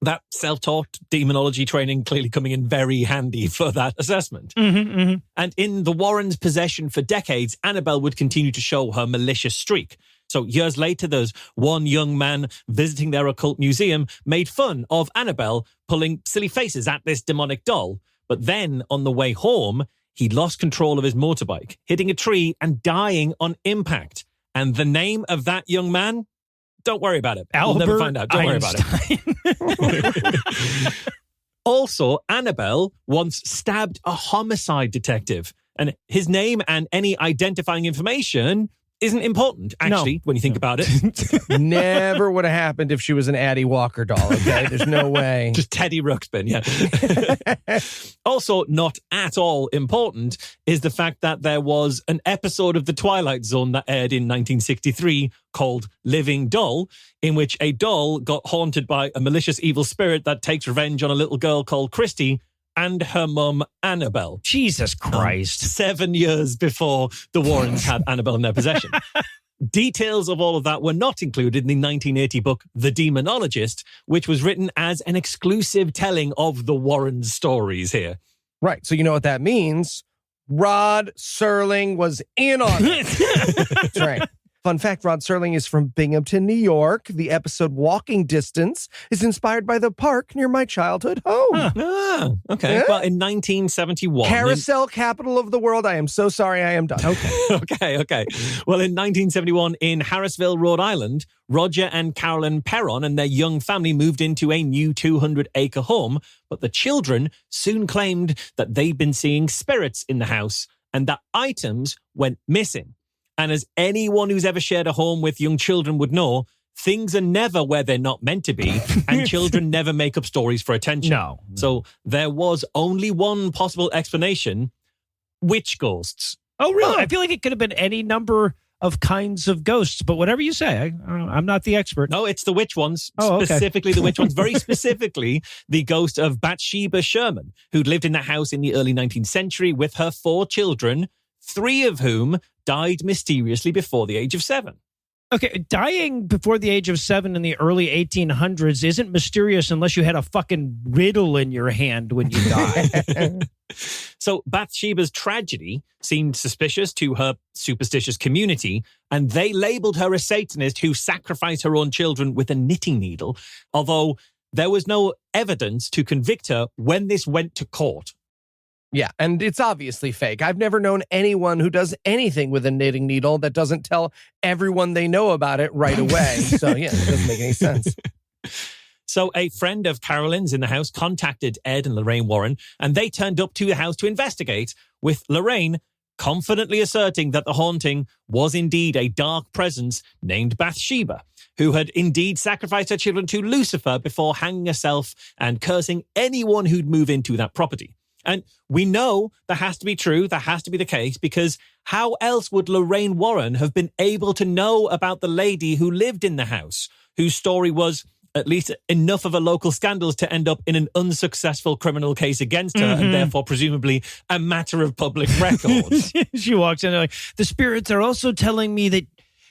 That self-taught demonology training clearly coming in very handy for that assessment. And in the Warrens' possession for decades, Annabelle would continue to show her malicious streak. So years later, there's one young man visiting their occult museum made fun of Annabelle pulling silly faces at this demonic doll. But then on the way home, he lost control of his motorbike, hitting a tree and dying on impact. And the name of that young man? Don't worry about it. Albert We'll never find out. Don't worry about it. Also, Annabelle once stabbed a homicide detective. And his name and any identifying information isn't important, actually, when you think about it. Never would have happened if she was an Addie Walker doll, okay? There's no way. Just Teddy Ruxpin, yeah. Also, not at all important is the fact that there was an episode of The Twilight Zone that aired in 1963 called Living Doll, in which a doll got haunted by a malicious evil spirit that takes revenge on a little girl called Christy and her mum, Annabelle. Jesus Christ. 7 years before the Warrens had Annabelle in their possession. Details of all of that were not included in the 1980 book, The Demonologist, which was written as an exclusive telling of the Warrens' stories here. Right. So you know what that means? Rod Serling was in on it. That's right. Fun fact, Rod Serling is from Binghamton, New York. The episode Walking Distance is inspired by the park near my childhood home. Okay. Yeah. Well, in 1971... Carousel capital of the world. I am so sorry I am done. Okay. Well, in 1971, in Harrisville, Rhode Island, Roger and Carolyn Perron and their young family moved into a new 200-acre home, but the children soon claimed that they'd been seeing spirits in the house and that items went missing. And as anyone who's ever shared a home with young children would know, things are never where they're not meant to be, and children never make up stories for attention. No. So there was only one possible explanation: witch ghosts. Oh, really? I feel like it could have been any number of kinds of ghosts, but whatever you say, I'm not the expert. No, it's the witch ones. Oh, okay. Specifically the witch ones. Very specifically, the ghost of Bathsheba Sherman, who'd lived in the house in the early 19th century with her 4 children, 3 of whom died mysteriously before the age of 7. Okay, dying before the age of 7 in the early 1800s isn't mysterious unless you had a fucking riddle in your hand when you die. So Bathsheba's tragedy seemed suspicious to her superstitious community, and they labeled her a Satanist who sacrificed her own children with a knitting needle, although there was no evidence to convict her when this went to court. Yeah, and it's obviously fake. I've never known anyone who does anything with a knitting needle that doesn't tell everyone they know about it right away. So, yeah, it doesn't make any sense. So a friend of Carolyn's in the house contacted Ed and Lorraine Warren, and they turned up to the house to investigate, with Lorraine confidently asserting that the haunting was indeed a dark presence named Bathsheba, who had indeed sacrificed her children to Lucifer before hanging herself and cursing anyone who'd move into that property. And we know that has to be true, that has to be the case, because how else would Lorraine Warren have been able to know about the lady who lived in the house, whose story was at least enough of a local scandal to end up in an unsuccessful criminal case against her, and therefore presumably a matter of public record? She walks in and like, the spirits are also telling me that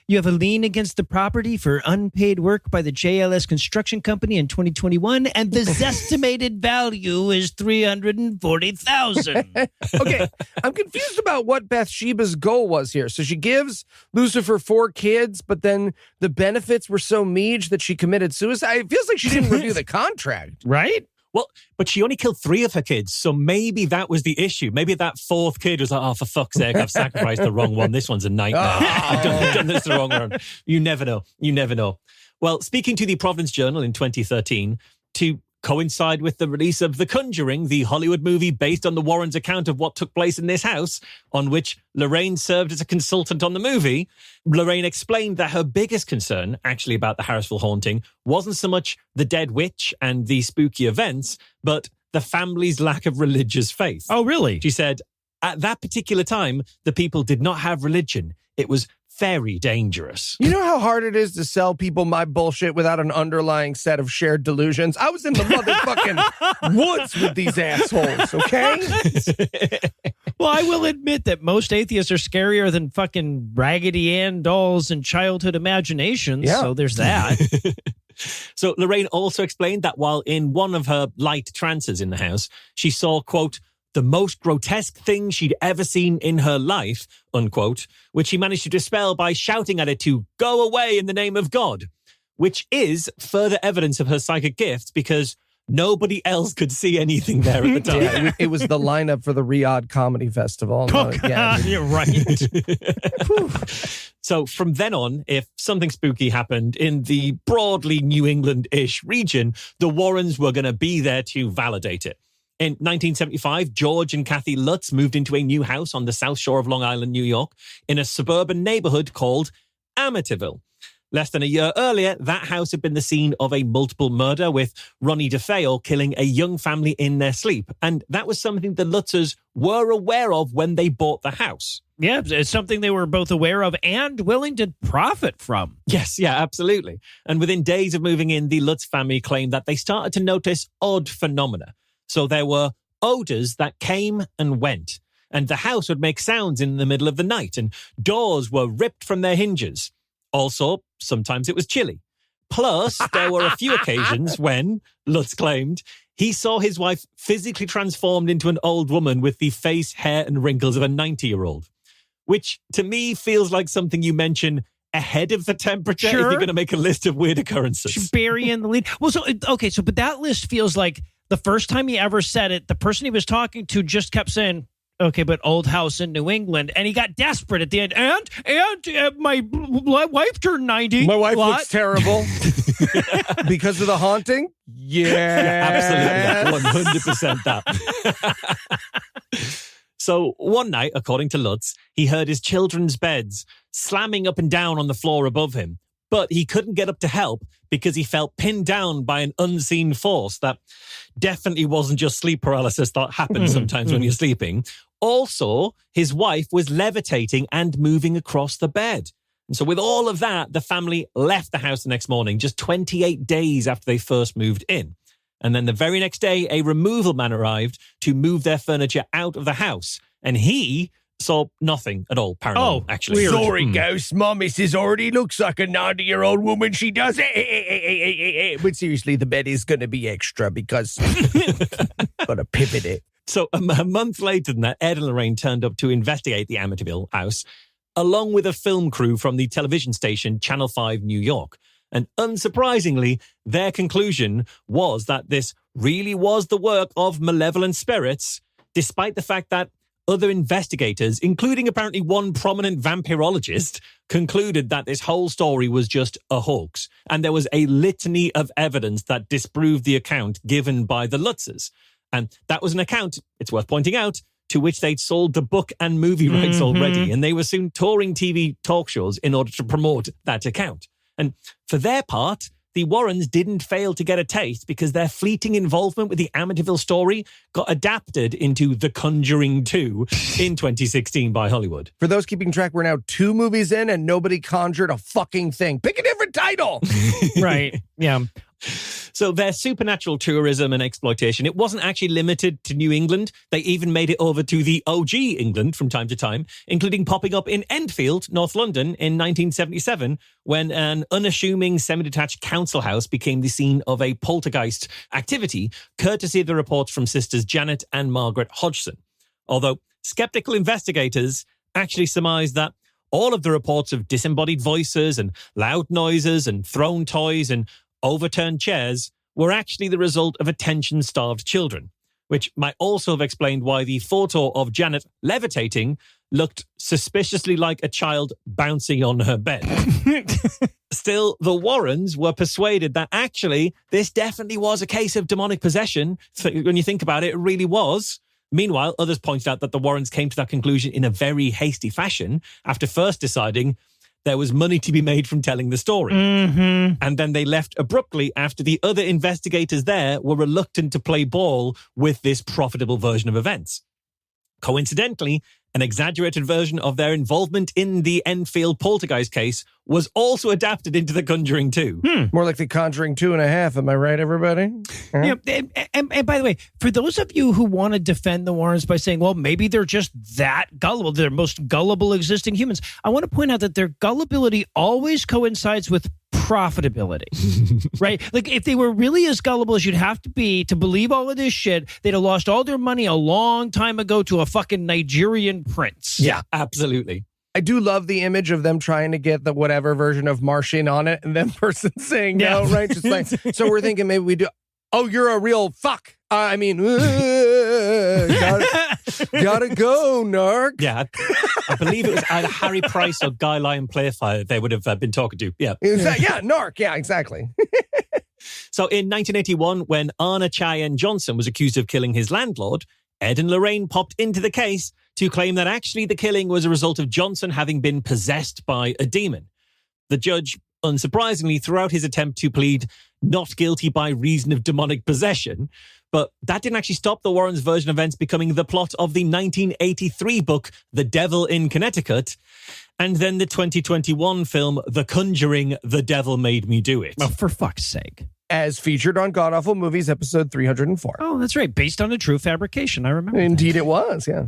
you have a lien against the property for unpaid work by the JLS Construction Company in 2021, and the estimated value is $340,000. Okay, I'm confused about what Bathsheba's goal was here. So she gives Lucifer 4 kids, but then the benefits were so meage that she committed suicide. It feels like she didn't review the contract. Right? Well, but she only killed 3 of her kids, so maybe that was the issue. Maybe that 4th kid was like, oh, for fuck's sake, I've sacrificed the wrong one. This one's a nightmare. I've done this the wrong one. You never know. You never know. Well, speaking to the Providence Journal in 2013, to coincide with the release of The Conjuring, the Hollywood movie based on the Warrens' account of what took place in this house, on which Lorraine served as a consultant on the movie, Lorraine explained that her biggest concern, actually, about the Harrisville haunting wasn't so much the dead witch and the spooky events, but the family's lack of religious faith. Oh, really? She said, at that particular time, the people did not have religion. It was very dangerous. You know how hard it is to sell people my bullshit without an underlying set of shared delusions? I was in the motherfucking woods with these assholes, okay? Well, I will admit that most atheists are scarier than fucking Raggedy Ann dolls and childhood imaginations. Yeah. So there's that. So Lorraine also explained that while in one of her light trances in the house, she saw, quote, the most grotesque thing she'd ever seen in her life, unquote, which she managed to dispel by shouting at it to go away in the name of God, which is further evidence of her psychic gifts because nobody else could see anything there at the time. Yeah, it was the lineup for the Riyadh Comedy Festival. You're right. So from then on, if something spooky happened in the broadly New England-ish region, the Warrens were going to be there to validate it. In 1975, George and Kathy Lutz moved into a new house on the south shore of Long Island, New York, in a suburban neighborhood called Amityville. Less than a year earlier, that house had been the scene of a multiple murder, with Ronnie DeFeo killing a young family in their sleep. And that was something the Lutzes were aware of when they bought the house. Yeah, it's something they were both aware of and willing to profit from. Yes, yeah, absolutely. And within days of moving in, the Lutz family claimed that they started to notice odd phenomena. So there were odors that came and went, and the house would make sounds in the middle of the night, and doors were ripped from their hinges. Also, sometimes it was chilly. Plus, there were a few occasions when, Lutz claimed, he saw his wife physically transformed into an old woman with the face, hair, and wrinkles of a 90-year-old, which to me feels like something you mention ahead of the temperature if you're going to make a list of weird occurrences. Bury in the lead. Well, but that list feels like the first time he ever said it, the person he was talking to just kept saying, okay, but old house in New England. And he got desperate at the end. And my wife turned 90. My wife looks terrible. Because of the haunting? Yeah. Absolutely. 100% that. So one night, according to Lutz, he heard his children's beds slamming up and down on the floor above him. But he couldn't get up to help because he felt pinned down by an unseen force that definitely wasn't just sleep paralysis that happens sometimes when you're sleeping. Also, his wife was levitating and moving across the bed. And so with all of that, the family left the house the next morning, just 28 days after they first moved in. And then the very next day, a removal man arrived to move their furniture out of the house. And he saw nothing at all paranormal, actually. Weird. Sorry, ghost. My missus already looks like a 90-year-old woman. She does. But seriously, the bed is going to be extra because got to pivot it. So a month later than that, Ed and Lorraine turned up to investigate the Amityville house, along with a film crew from the television station Channel 5 New York. And unsurprisingly, their conclusion was that this really was the work of malevolent spirits, despite the fact that other investigators, including apparently one prominent vampirologist, concluded that this whole story was just a hoax. And there was a litany of evidence that disproved the account given by the Lutzes. And that was an account, it's worth pointing out, to which they'd sold the book and movie rights already. And they were soon touring TV talk shows in order to promote that account. And for their part, the Warrens didn't fail to get a taste because their fleeting involvement with the Amityville story got adapted into The Conjuring 2 in 2016 by Hollywood. For those keeping track, we're now 2 movies in and nobody conjured a fucking thing. Pick a different title. Right. Yeah. So their supernatural tourism and exploitation, it wasn't actually limited to New England. They even made it over to the OG England from time to time, including popping up in Enfield, North London in 1977, when an unassuming semi-detached council house became the scene of a poltergeist activity, courtesy of the reports from sisters Janet and Margaret Hodgson. Although skeptical investigators actually surmised that all of the reports of disembodied voices and loud noises and thrown toys and overturned chairs were actually the result of attention-starved children, which might also have explained why the photo of Janet levitating looked suspiciously like a child bouncing on her bed. Still, the Warrens were persuaded that actually this definitely was a case of demonic possession. When you think about it, it really was. Meanwhile, others pointed out that the Warrens came to that conclusion in a very hasty fashion after first deciding there was money to be made from telling the story. And then they left abruptly after the other investigators there were reluctant to play ball with this profitable version of events. Coincidentally, an exaggerated version of their involvement in the Enfield poltergeist case was also adapted into The Conjuring 2. More like The Conjuring 2.5. Am I right, everybody? Yeah, and by the way, for those of you who want to defend the Warrens by saying, well, maybe they're just that gullible, they're most gullible existing humans, I want to point out that their gullibility always coincides with profitability, right? Like if they were really as gullible as you'd have to be to believe all of this shit, they'd have lost all their money a long time ago to a fucking Nigerian prince. Yeah, absolutely. I do love the image of them trying to get the whatever version of Martian on it and then person saying no, right? Just like, so we're thinking maybe we do. Oh, you're a real fuck. I mean, gotta go, narc. Yeah, I believe it was either Harry Price or Guy Lyon Playfair they would have been talking to. Yeah, yeah, narc. Yeah, exactly. So in 1981, when Arna Cheyenne Johnson was accused of killing his landlord, Ed and Lorraine popped into the case to claim that actually the killing was a result of Johnson having been possessed by a demon. The judge, unsurprisingly, threw out his attempt to plead not guilty by reason of demonic possession, but that didn't actually stop the Warrens' version of events becoming the plot of the 1983 book The Devil in Connecticut, and then the 2021 film The Conjuring, The Devil Made Me Do It. Oh, for fuck's sake. As featured on GodAwfulMovies, episode 304. Oh, that's right. Based on a true fabrication. I remember. Indeed it was, yeah.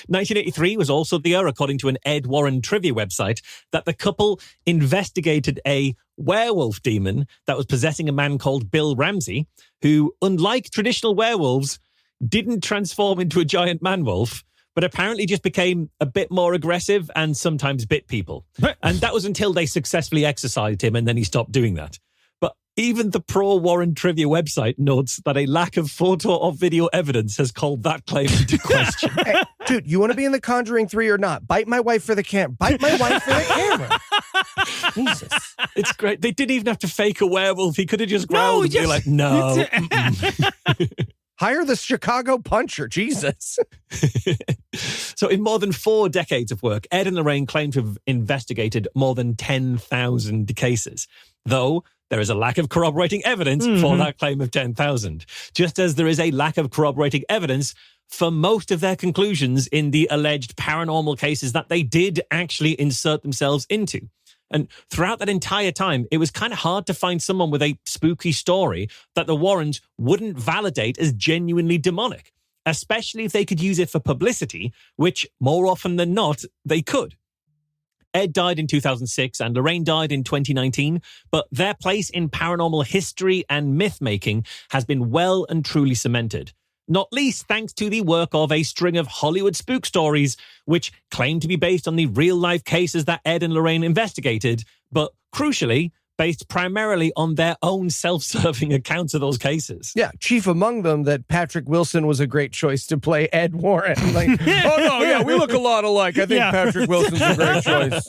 1983 was also the year, according to an Ed Warren trivia website, that the couple investigated a werewolf demon that was possessing a man called Bill Ramsey, who, unlike traditional werewolves, didn't transform into a giant man-wolf, but apparently just became a bit more aggressive and sometimes bit people. And that was until they successfully exorcised him, and then he stopped doing that. Even the pro-Warren trivia website notes that a lack of photo or video evidence has called that claim into question. Hey, dude, you want to be in The Conjuring 3 or not? Bite my wife for the camera. Bite my wife for the camera. Jesus. It's great. They didn't even have to fake a werewolf. He could have just growled and be like, no. Hire the Chicago Puncher. Jesus. So in more than 4 decades of work, Ed and Lorraine claim to have investigated more than 10,000 cases, though there is a lack of corroborating evidence for that claim of 10,000, just as there is a lack of corroborating evidence for most of their conclusions in the alleged paranormal cases that they did actually insert themselves into. And throughout that entire time, it was kind of hard to find someone with a spooky story that the Warrens wouldn't validate as genuinely demonic, especially if they could use it for publicity, which more often than not, they could. Ed died in 2006 and Lorraine died in 2019, but their place in paranormal history and myth-making has been well and truly cemented. Not least thanks to the work of a string of Hollywood spook stories, which claim to be based on the real-life cases that Ed and Lorraine investigated, but crucially, based primarily on their own self-serving accounts of those cases. Yeah, chief among them that Patrick Wilson was a great choice to play Ed Warren. Like, oh no, yeah, we look a lot alike. I think Patrick Wilson's a great choice.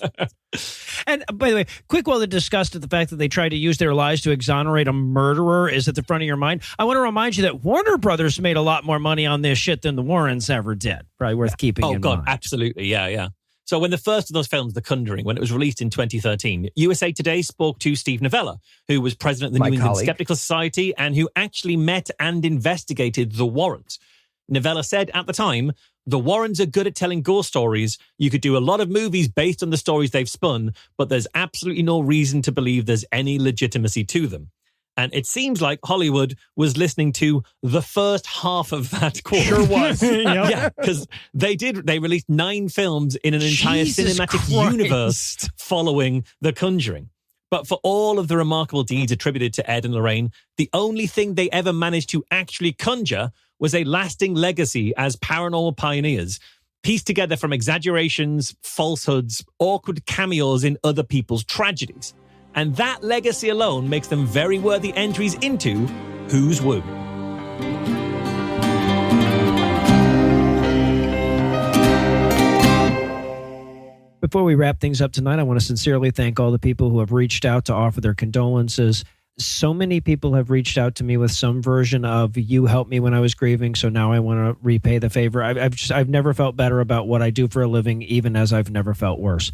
And by the way, quick while the disgust at the fact that they tried to use their lies to exonerate a murderer is at the front of your mind, I want to remind you that Warner Brothers made a lot more money on this shit than the Warrens ever did. Probably worth keeping in mind. Absolutely. Yeah. So when the first of those films, The Conjuring, when it was released in 2013, USA Today spoke to Steve Novella, who was president of the New England Skeptical Society and who actually met and investigated the Warrens. Novella said at the time, the Warrens are good at telling ghost stories. You could do a lot of movies based on the stories they've spun, but there's absolutely no reason to believe there's any legitimacy to them. And it seems like Hollywood was listening to the first half of that quote. Sure was. Yeah, because they released 9 films in an entire cinematic universe following The Conjuring. But for all of the remarkable deeds attributed to Ed and Lorraine, the only thing they ever managed to actually conjure was a lasting legacy as paranormal pioneers, pieced together from exaggerations, falsehoods, awkward cameos in other people's tragedies. And that legacy alone makes them very worthy entries into Who's Who. Before we wrap things up tonight, I want to sincerely thank all the people who have reached out to offer their condolences. So many people have reached out to me with some version of, you helped me when I was grieving, so now I want to repay the favor. I've never felt better about what I do for a living, even as I've never felt worse.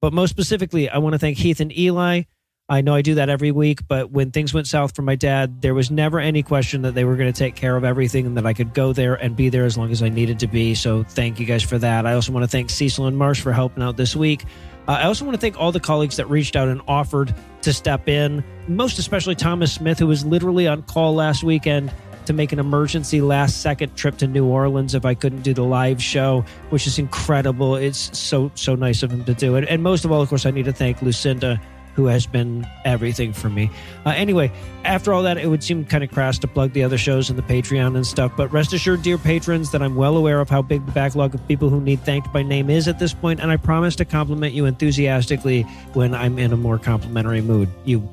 But most specifically, I want to thank Heath and Eli. I know I do that every week, but when things went south for my dad, there was never any question that they were going to take care of everything and that I could go there and be there as long as I needed to be. So thank you guys for that. I also want to thank Cecil and Marsh for helping out this week. I also want to thank all the colleagues that reached out and offered to step in, most especially Thomas Smith, who was literally on call last weekend to make an emergency last-second trip to New Orleans if I couldn't do the live show, which is incredible. It's so nice of him to do it. And most of all, of course, I need to thank Lucinda, who has been everything for me. Anyway, after all that, it would seem kind of crass to plug the other shows and the Patreon and stuff, but rest assured, dear patrons, that I'm well aware of how big the backlog of people who need thanked by name is at this point, and I promise to compliment you enthusiastically when I'm in a more complimentary mood. You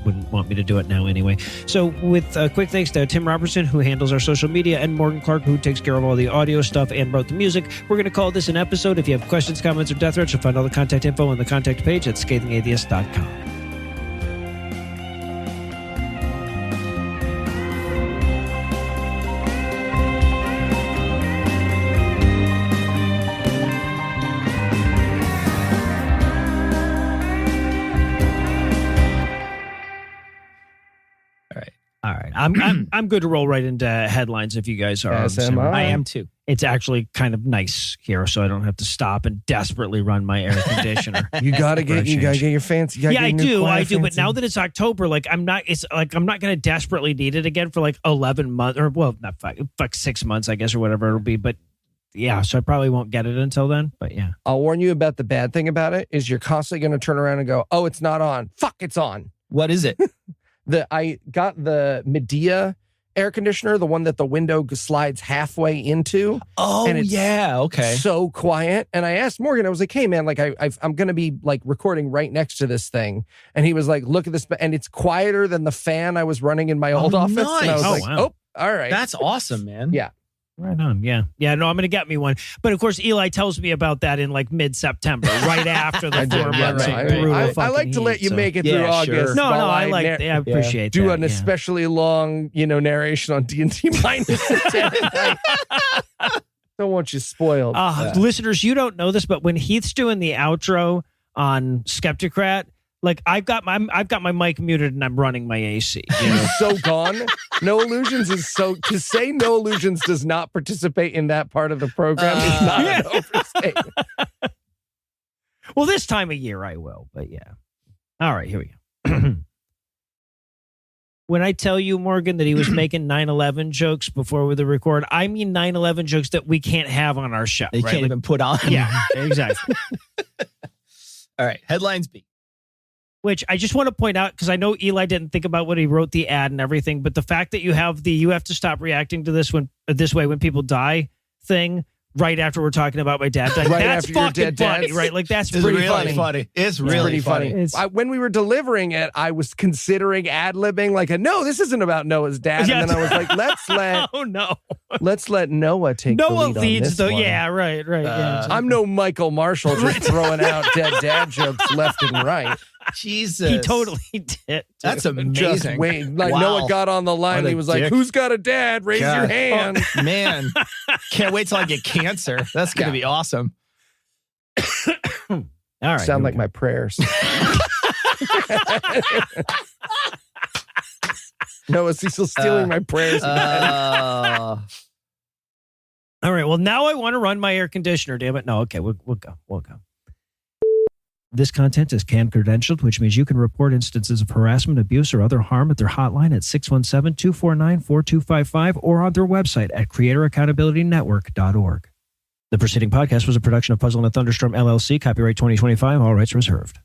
wouldn't want me to do it now anyway. So with quick thanks to Tim Robertson, who handles our social media, and Morgan Clark, who takes care of all the audio stuff and wrote the music, we're going to call this an episode. If you have questions, comments, or death threats, you'll find all the contact info on the contact page at ScathingAtheist.com. All right. I'm good to roll right into headlines if you guys are. Yes, I am too. It's actually kind of nice here, so I don't have to stop and desperately run my air conditioner. You gotta get your fancy. Yeah, I do. But now that it's October, I'm not going to desperately need it again for like 11 months, or well, not 5, like 6 months, I guess, or whatever it'll be. But yeah, so I probably won't get it until then. But yeah, I'll warn you about the bad thing about it is you're constantly going to turn around and go, "Oh, it's not on. Fuck, it's on." What is it? I got the Medea air conditioner, the one that the window slides halfway into. Oh, and it's okay. So quiet. And I asked Morgan, I was like, "Hey, man, like I'm going to be like recording right next to this thing." And he was like, "Look at this." And it's quieter than the fan I was running in my old office. Nice. And I was wow. "Oh, all right." That's awesome, man. Yeah. right on. Yeah. No, I'm going to get me one. But of course, Eli tells me about that in like mid-September, right after the 4 months of brutal I fucking like to let you heat, make it Yeah, through August. sure. No, while I appreciate that. do an yeah. especially long, narration on D&D minus a 10. Don't want you spoiled. Listeners, you don't know this, but when Heath's doing the outro on Skepticrat, like I've got my mic muted and I'm running my AC. So gone. No Illusions is so to say No Illusions does not participate in that part of the program is not an overstatement. Well, this time of year I will, but yeah. All right, here we go. When I tell you, Morgan, that he was making 9/11 jokes before the record, I mean 9/11 jokes that we can't have on our show. They right? can't even put on. Yeah, exactly. All right. Headlines B. Which I just want to point out, because I know Eli didn't think about when he wrote the ad and everything, but the fact that you have to stop reacting to this way when people die thing right after we're talking about my dad. Like, Right that's after your fucking dead funny, dad's- right? Like, that's It's pretty really funny. It's really pretty funny. It's- When we were delivering it, I was considering ad-libbing like no, this isn't about Noah's dad. Yeah. And then I was like, Oh, no. let's let Noah take the Noah lead on leads, this though. one. Yeah, right. Yeah. I'm no Michael Marshall just throwing out dead dad jokes left and right. Jesus. He totally did. That's Just amazing. wait. Like Wow. Noah got on the line What and a he was like, dick. who's got a dad? Raise your God. hand. Oh, man, can't wait till I get cancer. That's going to be awesome. All right. Sound like my prayers. Noah Cecil stealing my prayers. Uh, All right. Well, now I want to run my air conditioner. Damn it. No. Okay. We'll go. We'll go. This content is CAN credentialed, which means you can report instances of harassment, abuse, or other harm at their hotline at 617-249-4255 or on their website at creatoraccountabilitynetwork.org. The preceding podcast was a production of Puzzle and a Thunderstorm LLC, copyright 2025, all rights reserved.